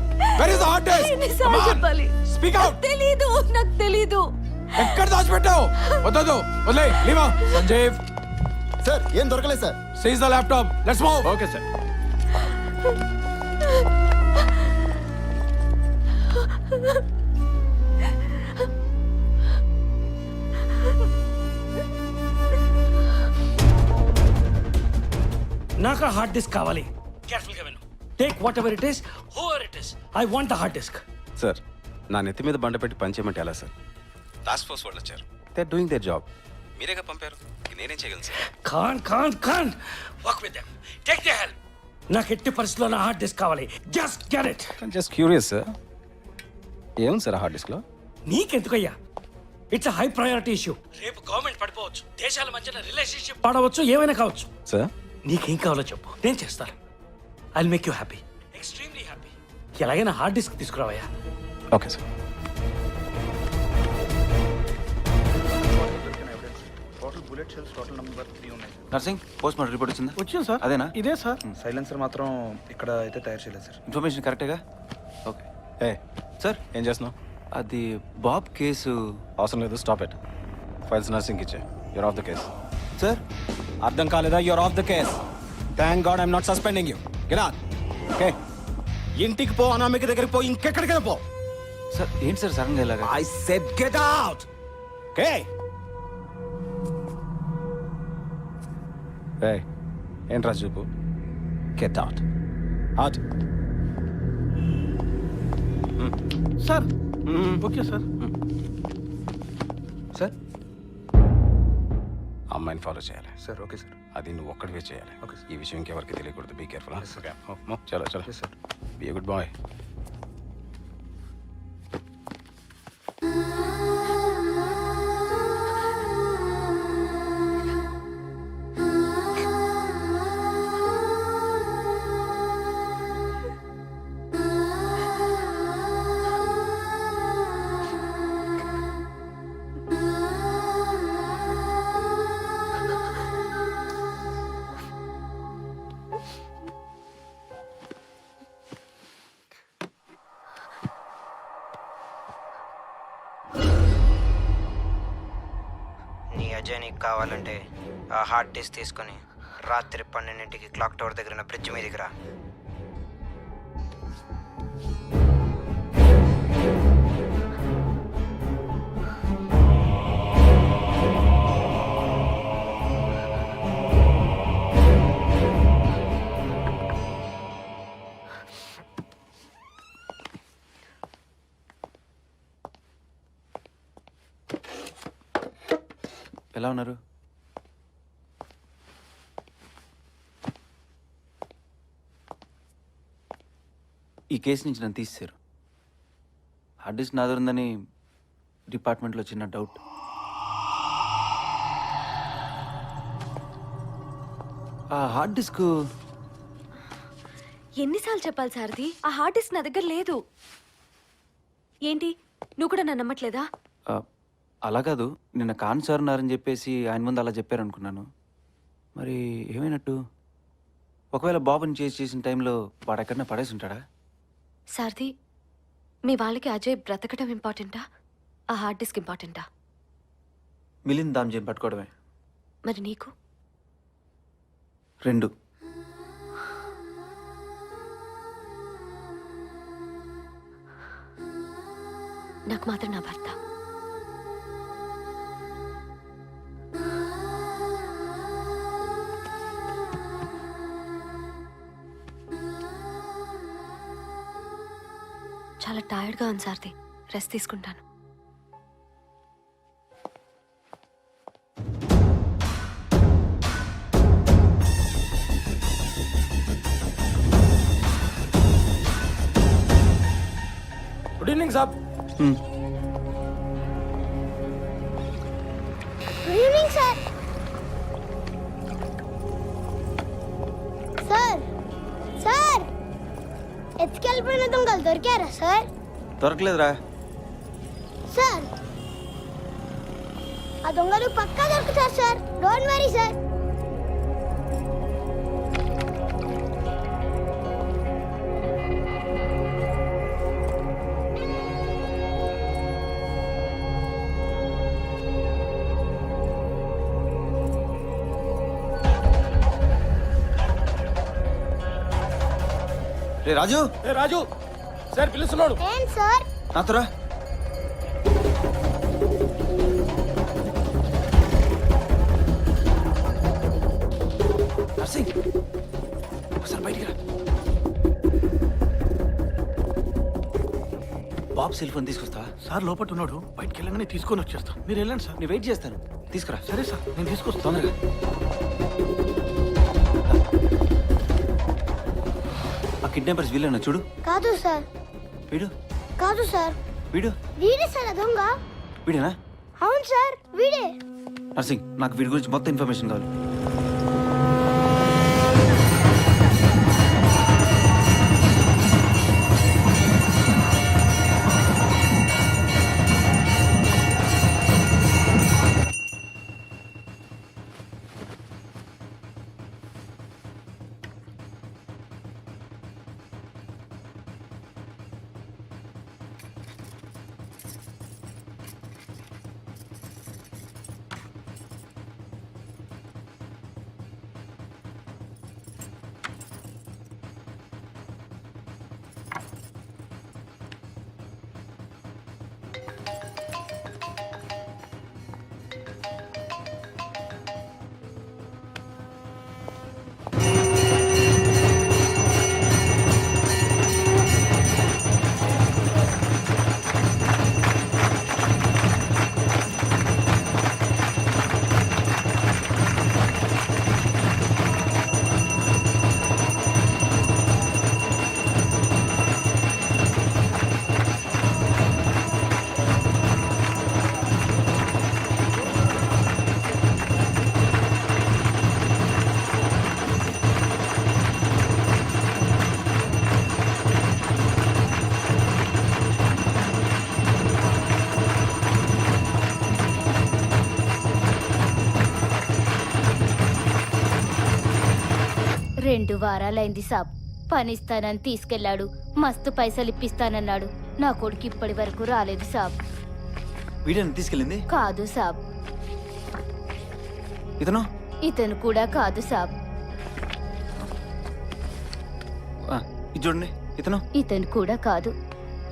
Speaker 7: Where is the hard disk?
Speaker 3: ఎన్నిసార్లు చెప్పాలి?
Speaker 7: Speak out.
Speaker 3: తెలీదు, నాకు తెలీదు.
Speaker 7: ఎక్కడ దాచిపెట్టావు? వద్దదు, వదిలే. లీవా సంజీవ్.
Speaker 8: సార్ ఏం దొరకలేదు sir.
Speaker 7: Seize the laptop. Let's move.
Speaker 8: Okay sir.
Speaker 4: Hard disk కావాలి. కేర్ఫుల్ గా విను. Take what ever it is, whoever it is, I want the hard disk.
Speaker 5: Sir నా నెత్తి మీద బండ పెట్టి పనిచేయమంటే ఎలా సార్? టాస్క్ ఫోర్స్ వాళ్ళు వచ్చారు. They are doing their job. మీరేగా పంపారు, నేనేం చేయగలను sir?
Speaker 4: Khan work with them, take the help. నాకు ఎట్టి పరిస్థితుల్లో నా హార్డ్ డిస్క్ కావాలి. Just get it.
Speaker 5: Just curious sir, ఏముంది సార్ హార్డ్ డిస్క్లో?
Speaker 4: నీకెందుకయ్యా? It's high priority issue. రేపు గవర్నమెంట్ పడిపోవచ్చు, దేశాల మధ్యన రిలేషన్షిప్ పాడవచ్చు, ఏమైనా కావచ్చు.
Speaker 5: సార్
Speaker 4: నీకేం కావాలో చెప్పు, నేను చేస్తాను. I make you happy, extremely happy. ఎలాగైనా హార్డ్ డిస్క్ తీసుకురావయ్యా.
Speaker 5: Okay sir.
Speaker 9: Narsing post mortem report వచ్చిందా?
Speaker 15: వచ్చింది సార్.
Speaker 9: అదేనా?
Speaker 15: ఇదే సార్.
Speaker 7: సైలెన్సర్ మాత్రం ఇక్కడ అయితే తయారు చేయలేదు సార్.
Speaker 9: ఇన్ఫర్మేషన్ కరెక్టేగా? ఓకే
Speaker 5: ఏ
Speaker 9: సార్.
Speaker 5: ఏం చేస్తున్నావు?
Speaker 9: అది బాబ్ కేసు.
Speaker 5: అవసరం లేదు, స్టాప్ ఇట్. ఫైల్స్ నర్సింగ్ ఇచ్చే. You're off the case.
Speaker 9: Sir
Speaker 5: అర్థం కాలేదా? You're off the case. Thank God I'm not suspending you. Get out. Okay, ఇంటికి పో, అనామిక దగ్గరికి పో, ఇంకెక్కడికైనా పో.
Speaker 9: సార్ ఏంటి సార్ సడన్గా ఇలాగా?
Speaker 5: I said get out. Okay. ఏ ఏంట్రా చూపు? Get out. Out.
Speaker 15: Sir okay sir.
Speaker 9: Sir
Speaker 5: అమ్మాయిని ఫాలో చేయాలి
Speaker 7: సార్. Okay sir.
Speaker 5: అది నువ్వు ఒక్కడివే చేయాలి.
Speaker 7: Okay sir.
Speaker 5: ఈ విషయం ఇంకెవరికి తెలియకూడదు. Be careful.
Speaker 7: ఓకే.
Speaker 5: చలో చలో
Speaker 7: sir.
Speaker 5: Be a good boy.
Speaker 13: నీ అజయ్ నీకు కావాలంటే ఆ హార్డ్ డిస్క్ తీసుకొని రాత్రి 12ంటికి క్లాక్ టవర్ దగ్గర ఉన్న బ్రిడ్జ్ మీదకి రా.
Speaker 9: ఎలా ఉన్నారు? ఈ కేసు నుంచి నన్ను తీసేశారు. హార్డ్ డిస్క్ నాది ఉందని డిపార్ట్మెంట్లో చిన్న డౌట్. ఆ హార్డ్ డిస్క్
Speaker 3: ఎన్నిసార్లు చెప్పాలి సారథి? ఆ హార్డ్ డిస్క్ నా దగ్గర లేదు. ఏంటి, నువ్వు కూడా నన్ను నమ్మట్లేదా?
Speaker 9: అలా కాదు, నిన్న కాన్ సార్ ఉన్నారని చెప్పేసి ఆయన ముందు అలా చెప్పారనుకున్నాను. మరి ఏమైనట్టు? ఒకవేళ బాబుని చేసిన టైంలో వాడు ఎక్కడన్నా పడేసి ఉంటాడా?
Speaker 3: సారథి, మీ వాళ్ళకి అజయ్ బ్రతకడం ఇంపార్టెంటా, ఆ హార్డ్ డిస్క్ ఇంపార్టెంటా?
Speaker 9: మిలింద్ దామ్జీని పట్టుకోవడమే.
Speaker 3: మరి నీకు?
Speaker 9: రెండు.
Speaker 3: నాకు మాత్రం నా భర్త. చాలా టైర్డ్గా ఉంది సారథి, రెస్ట్ తీసుకుంటాను.
Speaker 12: గుడ్ ఈవినింగ్ సాబ్.
Speaker 11: Good evening sir. Sir sir ఎత్తుకెళ్ళిపోయిన దొంగలు దొరికారా సార్?
Speaker 9: దొరకలేదురా.
Speaker 11: సార్ ఆ దొంగలు పక్కా దొరుకుతారు సార్, డోంట్ వరీ సార్.
Speaker 9: రే రాజు.
Speaker 12: రాజు సార్ పిలుస్తున్నాడు.
Speaker 11: ఏం సార్?
Speaker 9: నాతోరా. నర్సింగ్ ఒకసారి బయటికి రా. బాబు సెల్ ఫోన్ తీసుకొస్తా.
Speaker 15: సార్ లోపల ఉన్నాడు, బయటికి వెళ్ళగానే తీసుకొని వచ్చేస్తా. మీరు వెళ్ళండి సార్.
Speaker 9: నేను వెయిట్ చేస్తాను, తీసుకురా.
Speaker 15: సరే సార్, నేను తీసుకొస్తాను.
Speaker 9: తొందరగా. ఆ కిడ్నాపర్స్ వీళ్ళన్నా చూడు.
Speaker 11: కాదు సార్.
Speaker 9: వీడు
Speaker 11: కాదు సార్.
Speaker 9: వీడు
Speaker 11: వీడే సార్ ఆ దొంగ.
Speaker 9: వీడేనా?
Speaker 11: అవును సార్, వీడే.
Speaker 9: నర్సింగ్, నాకు వీడి గురించి మొత్తం ఇన్ఫర్మేషన్ కావాలి.
Speaker 3: రెండు వారాలైంది సాబ్. పనిస్తానని తీసుకెళ్లాడు, మస్తు పైసలు ఇప్పిస్తానన్నాడు. నా కొడుకు ఇప్పటి వరకు రాలేదు సాబ్.
Speaker 9: వీడిని తీసుకెళ్ళింది
Speaker 3: కాదు సాబ్.
Speaker 9: ఇతను
Speaker 3: ఇతను కూడా కాదు సాబ్.
Speaker 9: ఇది చూడండి. ఇతను
Speaker 3: ఇతను కూడా కాదు.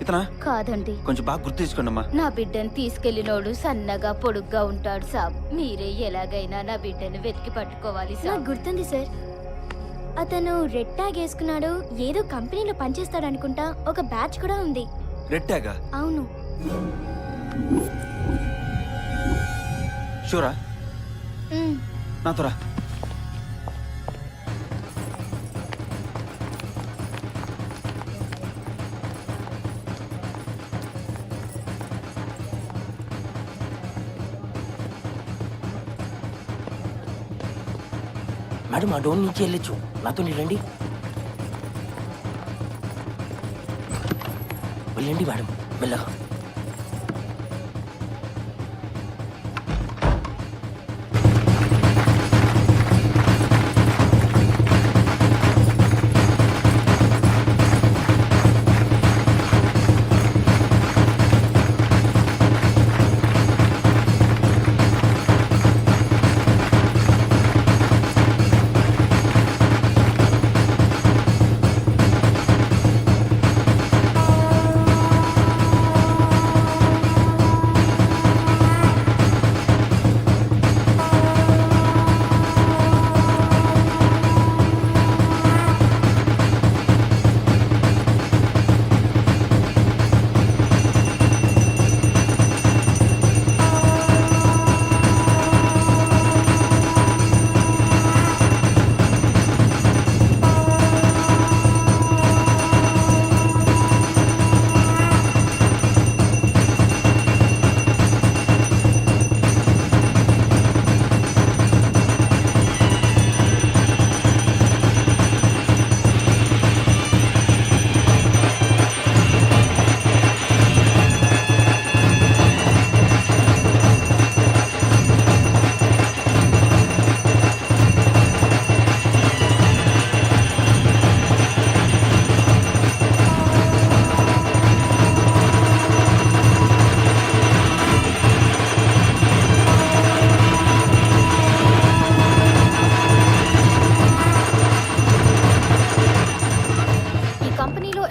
Speaker 9: ఇతనా?
Speaker 3: కాదండి.
Speaker 9: కొంచెం బాగా గుర్తు తెచ్చుకోండి అమ్మా.
Speaker 3: నా బిడ్డను తీసుకెళ్లినోడు సన్నగా పొడుగ్గా ఉంటాడు సాబ్. మీరే ఎలాగైనా నా బిడ్డను వెతికి పట్టుకోవాలి సాబ్.
Speaker 11: గుర్తుంది సార్. అతను రెడ్ ట్యాగ్ వేసుకున్నాడు, ఏదో కంపెనీలో పనిచేస్తాడు అనుకుంటా. ఒక బ్యాచ్ కూడా ఉంది.
Speaker 9: రెడ్ ట్యాగా?
Speaker 11: అవును.
Speaker 9: షూరా? నాతో రా.
Speaker 12: మేడం ఆ డోర్ నుంచి వెళ్ళొచ్చు, నాతో రండి. వెళ్ళండి మేడం, మెల్లగా.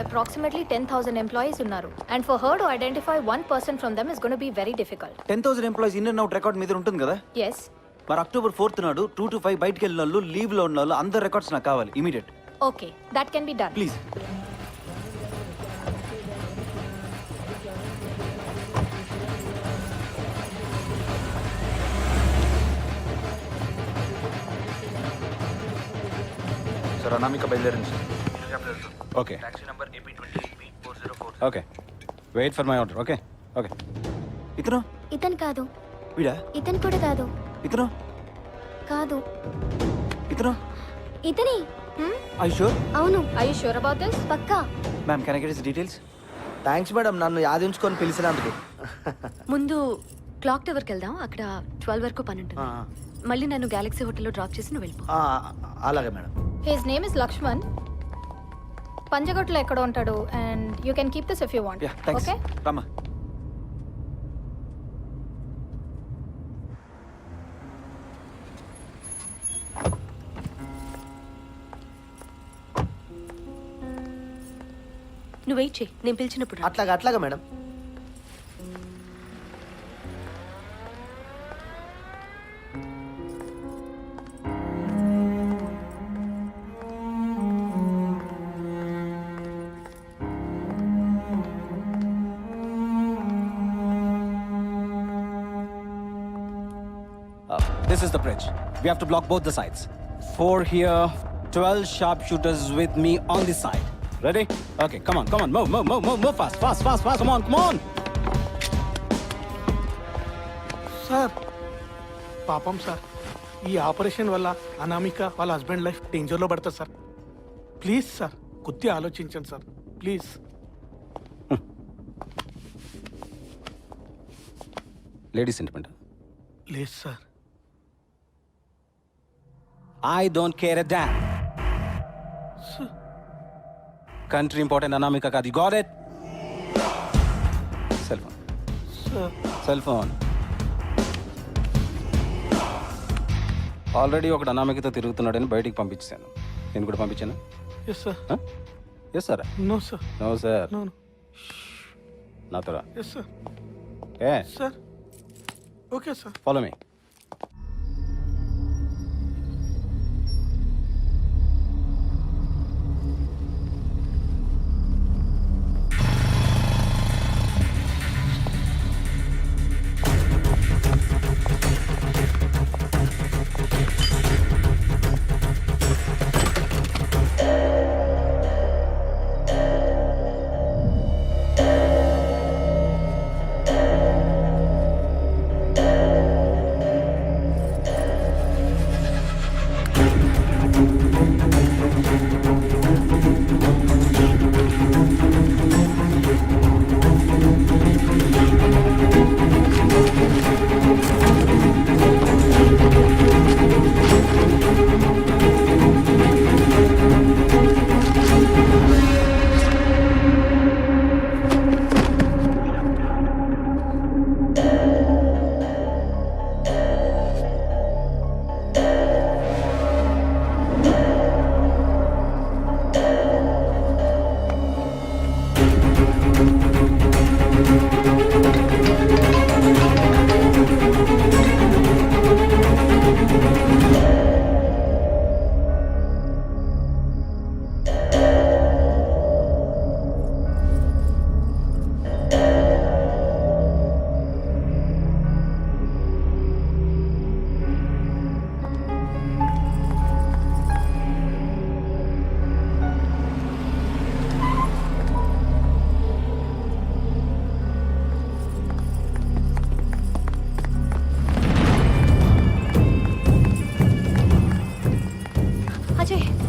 Speaker 14: approximately 10,000 employees ఉన్నారు. And for her to identify one person from them is going to be very difficult.
Speaker 9: 10,000 employees in and out record మీద ఉంటుంది కదా?
Speaker 14: Yes.
Speaker 9: మరి అక్టోబర్ 4th నాడు 2 to 5 బయటికి వెళ్ళిన వాళ్ళు, లీవ్ లో ఉన్న వాళ్ళు అందరి రికార్డ్స్ నాకు కావాలి immediate.
Speaker 14: Okay, that can be done.
Speaker 9: Please. Sir Anamika బయలుదేరింది sir.
Speaker 5: Okay
Speaker 9: taxi number AP28B404.
Speaker 5: Okay wait for my order. Okay okay.
Speaker 9: ఇతను
Speaker 11: ఇతను కాదు,
Speaker 9: వీడా?
Speaker 11: ఇతను కూడా కాదు,
Speaker 9: ఇతను
Speaker 11: కాదు,
Speaker 9: ఇతను
Speaker 11: ఇతని.
Speaker 9: I sure?
Speaker 11: అవును.
Speaker 14: I you sure about this?
Speaker 11: పక్కా.
Speaker 9: Ma'am can I get his details?
Speaker 8: Thanks madam, నన్ను యాదించుకొని పిలిచినందుకు.
Speaker 1: ముందు క్లాక్ టవర్కి వెళ్దాం, అక్కడ 12 వరకు పని ఉంటుంది. మళ్ళీ నన్ను గెలాక్సీ హోటల్లో డ్రాప్ చేసి నువ్వు వెళ్ళిపో.
Speaker 8: అలాగే madam.
Speaker 14: His name is Lakshman. పంజగుట్టలో ఎక్కడ ఉంటాడు, and you can keep this if you want.
Speaker 9: Ya thanks.
Speaker 14: Okay,
Speaker 9: Rama.
Speaker 1: నువ్వు వెయిట్ చేయి, నేను పిలిచినప్పుడు రా.
Speaker 8: అట్లాగా madam.
Speaker 5: This is the bridge. We have to block both the sides. 4 here, 12 sharpshooters with me on this side. Ready? Okay, come on, move fast. Come on.
Speaker 15: Sir పాపం sir, ఈ operation వల్ల అనామిక వాళ్ళ husband life డేంజర్లో పడుతుంది sir. Please sir, కొద్దిగా ఆలోచించండి sir, please.
Speaker 5: Lady sentiment.
Speaker 15: లేదు sir.
Speaker 5: I don't care a damn. Country important, Anamika Kadi. Got it? Cell phone.
Speaker 15: Sir
Speaker 5: Cell phone. Already ఒకటి అనామికతో తిరుగుతున్నాడని బయటికి పంపించాను. నేను కూడా పంపించాను.
Speaker 15: Yes sir.
Speaker 5: Yes sir.
Speaker 15: No sir.
Speaker 5: No sir.
Speaker 15: No.
Speaker 5: నాతో రా.
Speaker 15: Yes sir.
Speaker 5: ఏ
Speaker 15: sir okay sir.
Speaker 5: Follow me.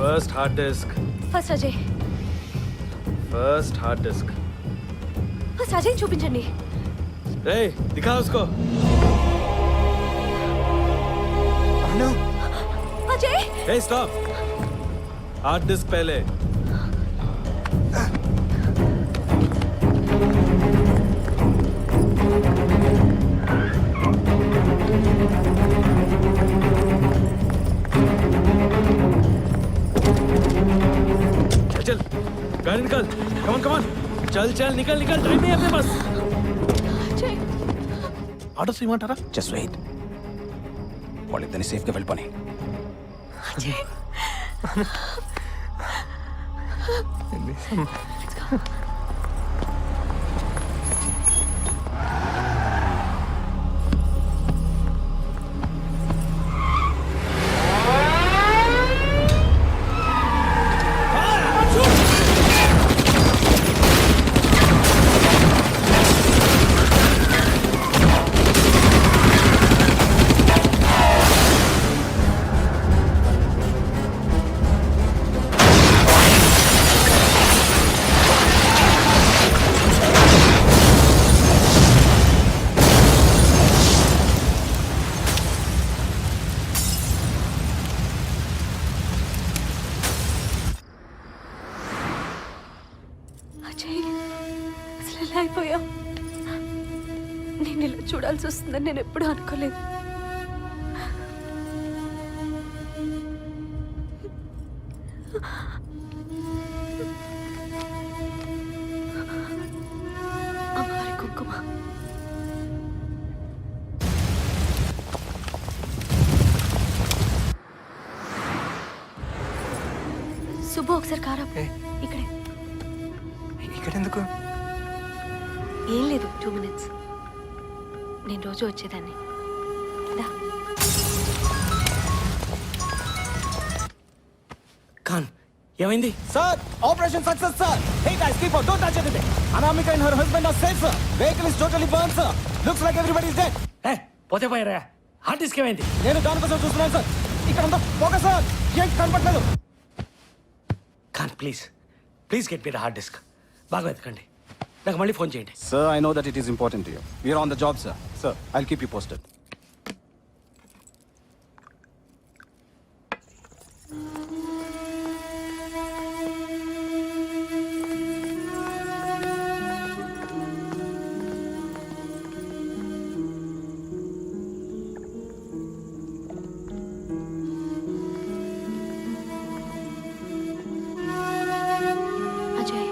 Speaker 7: First hard disk.
Speaker 1: First Ajay,
Speaker 7: First hard disk.
Speaker 1: First Ajay చూపించండి.
Speaker 7: Hey, दिखा उसको.
Speaker 1: Ajay
Speaker 7: Hey, stop. Hard disk पहले. चल गाड़ी निकाल. Come on. चल निकल टाइम नहीं है अपने पास.
Speaker 15: ఆర్డర్స్ ఇవ్వమంటారా?
Speaker 5: Just wait. వాళ్ళిద్దరిని సేఫ్గా వెళ్ళిపోయి.
Speaker 1: అజయ్ అసలు ఎలా అయిపోయావు? నేను ఇలా చూడాల్సి వస్తుందని నేను ఎప్పుడూ అనుకోలేదు. అమ్మవారి కుంకుమ. సుబ్బు ఒకసారి కారా ఇక్కడే.
Speaker 18: ఇక్కడెందుకు?
Speaker 1: ఏం లేదు, 2 minutes. నేను రోజు వచ్చేదాన్ని. దా.
Speaker 4: ఖాన్ ఏమైంది?
Speaker 9: Sir operation success sir. Hey guys keep on, don't touch anything. Anamika and her husband are safe sir. Vehicle is totally burn sir. Looks like everybody is dead.
Speaker 4: పోతే పోయారా? హార్డ్ డిస్క్ ఏమైంది?
Speaker 9: నేను దానికోసం చూస్తున్నాను సార్. ఇక్కడ అంతా పోగా సార్, ఏం కనపడలేదు.
Speaker 4: Khan please get me the hard disk. బాగా వెతకండి, నాకు మళ్ళీ ఫోన్ చేయండి.
Speaker 5: Sir, I know that it is important to you. We are on the job, sir. Sir, I'll keep you posted.
Speaker 1: Ajay,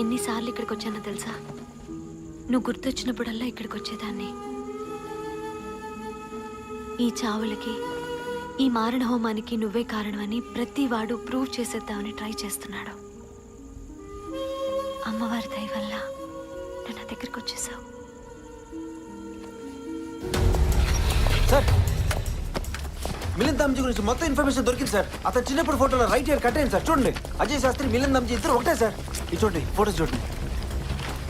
Speaker 1: ఎన్నిసార్లు ఇక్కడికి వచ్చానో తెలుసా? నువ్వు గుర్తొచ్చినప్పుడల్లా ఇక్కడికి వచ్చేదాన్ని. ఈ చావులకి, ఈ మారణ హోమానికి నువ్వే కారణమని ప్రతి వాడు ప్రూవ్ చేసేద్దామని ట్రై చేస్తున్నాడు. అమ్మవారి దయ వల్ల నువ్వు నా దగ్గరికి వచ్చేసావు.
Speaker 9: సార్ మిలింద్ దామ్జీ గురించి మొత్తం ఇన్ఫర్మేషన్ దొరికింది సార్. అతను చిన్నప్పుడు ఫోటోలో రైట్ ఇయర్ కట్ అయింది సార్. చూడండి, అజయ్ శాస్త్రి మిలింద్ దామ్జీ ఇద్దరు ఒకటే సార్. ఇది చూడండి, ఫోటోస్ చూడండి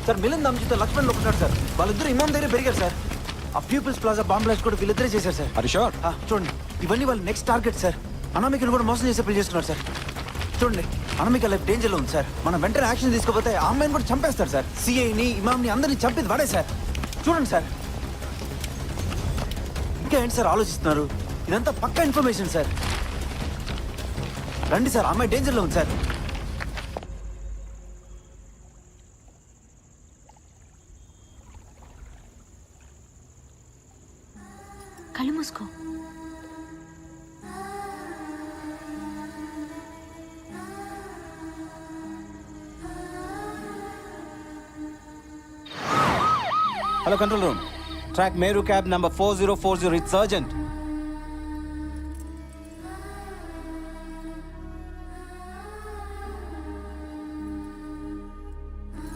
Speaker 9: సార్. మిలింద్ దామ్జీతో లక్ష్మణ్ ఒకటాడు సార్. వాళ్ళిద్దరు ఇమాం దగ్గర పెరిగారు సార్. ఆ పీపుల్స్ ప్లాజా బాంబ్ బ్లాస్ట్ కూడా వీళ్ళిద్దరే చేశారు సార్.
Speaker 5: Are you sure?
Speaker 9: చూడండి, ఇవన్నీ వాళ్ళ నెక్స్ట్ టార్గెట్ సార్. అనామికను కూడా మోసం చేసే పెళ్లి చేస్తున్నారు సార్. చూడండి, అనామిక లైఫ్ డేంజర్లో ఉంది సార్. మనం వెంటనే యాక్షన్ తీసుకోకపోతే ఆ అమ్మాయిని కూడా చంపేస్తారు సార్. సిఐని, ఇమామ్ని అందరినీ చంపేది వాడే సార్. చూడండి సార్, ఇంకా ఏంటి సార్ ఆలోచిస్తున్నారు? ఇదంతా పక్కా ఇన్ఫర్మేషన్ సార్. రండి సార్, అమ్మాయి డేంజర్లో ఉంది సార్.
Speaker 1: కళ్ళు మూసుకో.
Speaker 5: Hello, control room. Track Meru cab number 4040. It's urgent.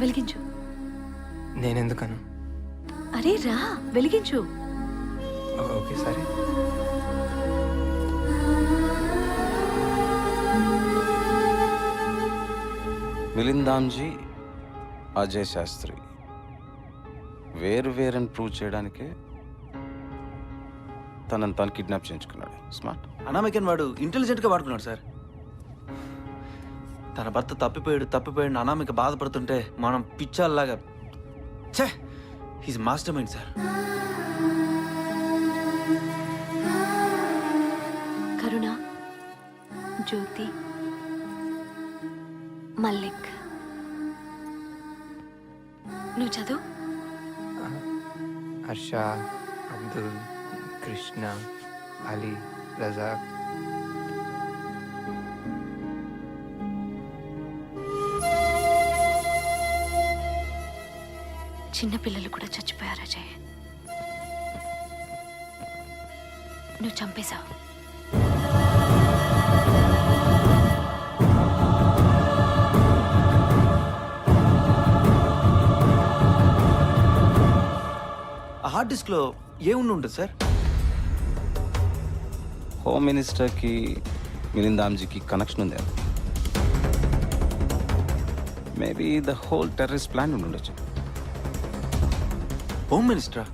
Speaker 1: వెలిగించు.
Speaker 18: నేనెందుకను?
Speaker 1: అరే రా, వెలిగించు.
Speaker 18: ఓకే సరే.
Speaker 5: మిలింద్ దామ్జీ, అజయ్ శాస్త్రి వేరుని ప్రూవ్ చేయడానికే తనని తాను కిడ్నాప్ చేయించుకున్నాడు. స్మార్ట్.
Speaker 9: అనామికన్ వాడు ఇంటెలిజెంట్ గా వాడుకున్నాడు సార్. తన భర్త తప్పిపోయాడు అనామిక బాధపడుతుంటే మనం పిచ్చాల్లాగా ఛే, హీస్ మాస్టర్ మైండ్ సార్.
Speaker 1: కరుణ, జ్యోతి, మల్లిక్. నువ్వు చదువు.
Speaker 18: హర్ష, అబ్దుల్, కృష్ణ, అలీ, రజాక్.
Speaker 1: చిన్నపిల్లలు కూడా చచ్చిపోయారు అజయ్. నువ్వు చంపేశావు.
Speaker 9: హార్డ్ డిస్క్లో ఏముండి ఉంటుంది సార్?
Speaker 5: హోమ్ మినిస్టర్కి మిలింద్ దామ్జీకి కనెక్షన్ ఉంది. Maybe the whole terrorist plan ఉండి ఉండొచ్చు.
Speaker 9: హోమ్ మినిస్టరా?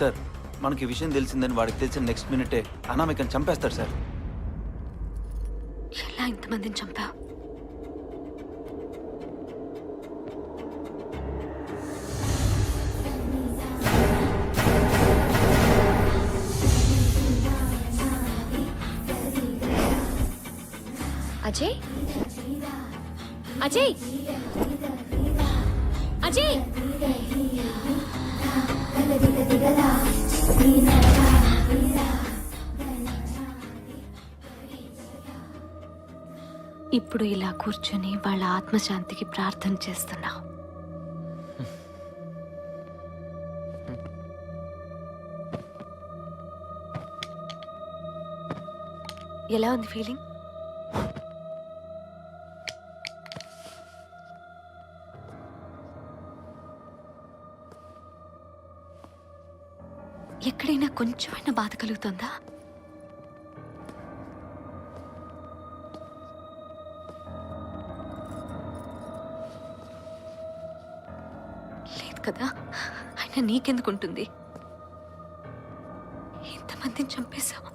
Speaker 9: సార్ మనకి ఈ విషయం తెలిసిందని వాడికి తెలిసిన నెక్స్ట్ మినిటే అనామికని చంపేస్తాడు సార్.
Speaker 1: ఎలా ఇంతమందిని చంపా?
Speaker 14: అజయ్ అజయ్ అజయ్
Speaker 1: ఇప్పుడు ఇలా కూర్చొని వాళ్ళ ఆత్మశాంతికి ప్రార్థన చేస్తున్నా. ఎలా ఉంది ఫీలింగ్? ఎక్కడైనా కొంచెమైనా బాధ కలుగుతుందా? లేదు కదా. అయినా నీకెందుకుంటుంది? ఎంతమందిని చంపేశావు?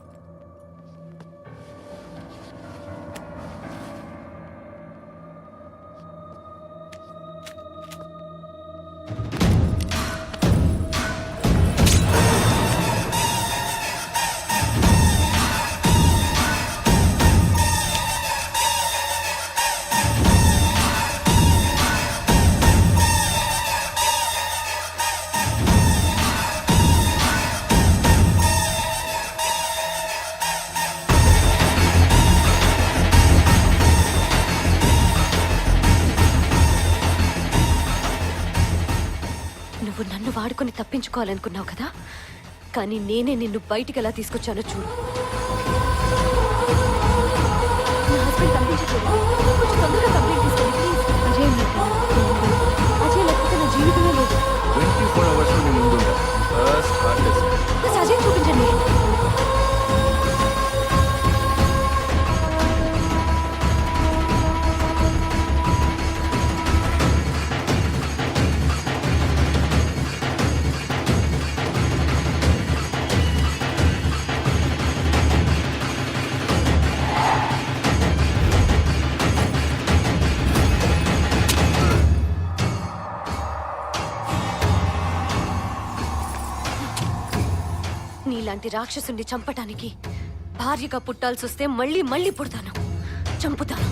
Speaker 1: నువ్వు నన్ను వాడుకొని తప్పించుకోవాలనుకున్నావు కదా, కానీ నేనే నిన్ను బయటికి ఎలా తీసుకొచ్చానో చూడు. నా హస్బెండ్ కనిపించట్లేదు. కొంచెం తొందరగా కంప్లైంట్ తీసుకోండి ప్లీజ్. అజయ్ అజయ్ లేకపోతే నా జీవితమే లేదు.
Speaker 9: 24 hours నేను ముందుంటా. First hard disk.
Speaker 1: బస్ అజయ్ చూపించండి. నీలాంటి రాక్షసుని చంపటానికి భార్యగా పుట్టాల్సి వస్తే మళ్ళీ మళ్ళీ పుడతాను, చంపుతాను.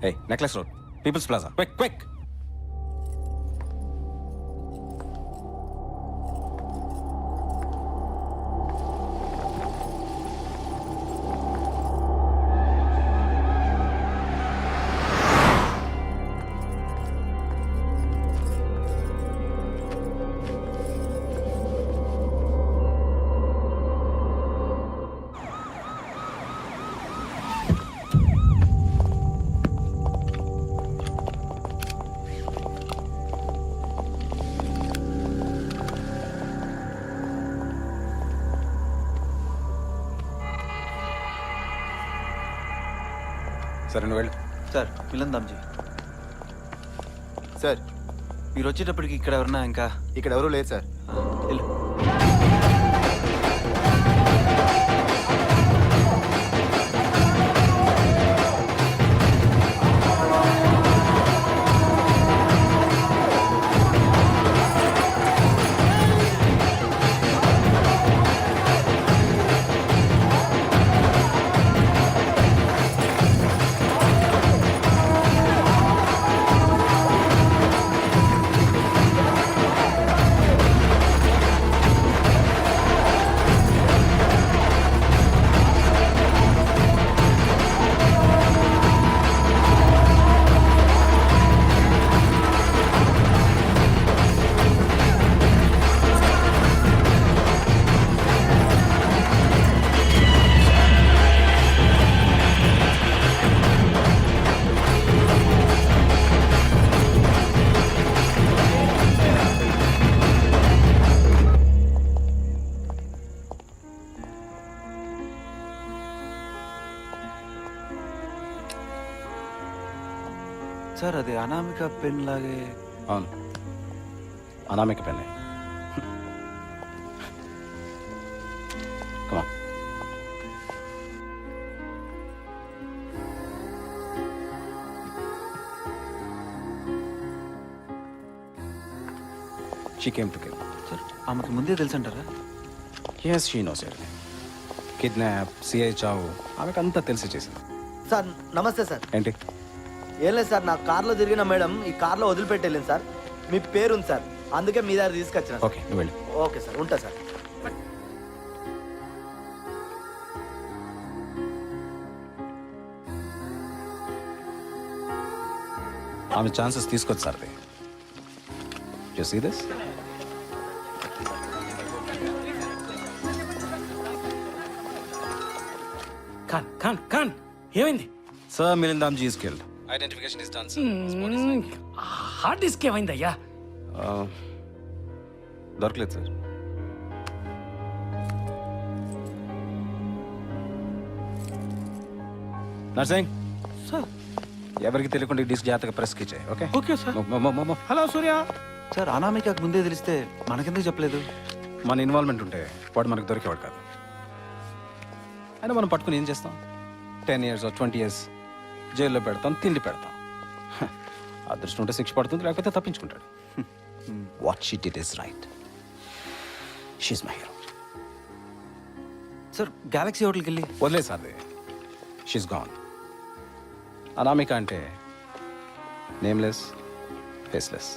Speaker 5: Hey, Necklace Road, People's Plaza. Quick, quick! సరే నువ్వు వెళ్ళు.
Speaker 9: సార్ మిలింద్ దామ్జీ. సార్ మీరు వచ్చేటప్పటికి ఇక్కడ ఎవరన్నా ఇంకా? ఇక్కడ ఎవరు లేదు సార్. వెళ్ళు. సార్ అది అనామిక పెన్ లాగే.
Speaker 5: అవును, అనామిక పెన్నే. Come on. She came to kill.
Speaker 9: సార్ ఆమెకు ముందే తెలుసు అంటారా?
Speaker 5: Yes, she knows everything. Kidnap, CI చావు, ఆమెకు అంతా తెలిసి చేసింది.
Speaker 8: సార్ నమస్తే సార్.
Speaker 5: ఏంటి?
Speaker 8: ఏం లేదు సార్, నా కార్లో తిరిగిన మేడం ఈ కార్లో వదిలిపెట్టేళ్ళింది సార్. మీ పేరుంది సార్, అందుకే మీ దగ్గర తీసుకొచ్చిన.
Speaker 5: ఓకే, నువ్వు వెళ్ళి.
Speaker 8: ఓకే సార్, ఉంటా సార్.
Speaker 5: ఆమె ఛాన్సెస్ తీసుకొచ్చి sir. You see this?
Speaker 4: Khan Khan Khan ఏమైంది?
Speaker 5: సార్ మిలిందాంజీ is killed. Identification is done sir.
Speaker 4: Hard disk ఏమైంది అయ్యా?
Speaker 5: దొరకలేదు సార్. Nursing
Speaker 15: sir.
Speaker 5: ఎవరికి తెలియకుండా డిస్క్ జాతక ప్రెస్కి ఇచ్చాయి. Okay
Speaker 15: okay sir.
Speaker 5: మన
Speaker 15: హలో సూర్య.
Speaker 9: సార్ అనామికకు ముందే తెలిస్తే మనకెందుకు చెప్పలేదు?
Speaker 5: ఇన్వాల్వ్మెంట్ ఉంటే వాడు మనకు దొరికేవాడు కాదు. అయినా మనం పట్టుకుని ఏం చేస్తాం? 10 years or 20 years జైల్లో పెడతాం, తిండి పెడతాం. అదృష్టం ఉంటే శిక్ష పడుతుంది, లేకపోతే తప్పించుకుంటాడు. What she did is right. She's my hero.
Speaker 9: Sir galaxy హోటల్కి వెళ్ళి
Speaker 5: వదిలే సార్. She gone. అనామిక అంటే నేమ్లెస్, ఫేస్లెస్.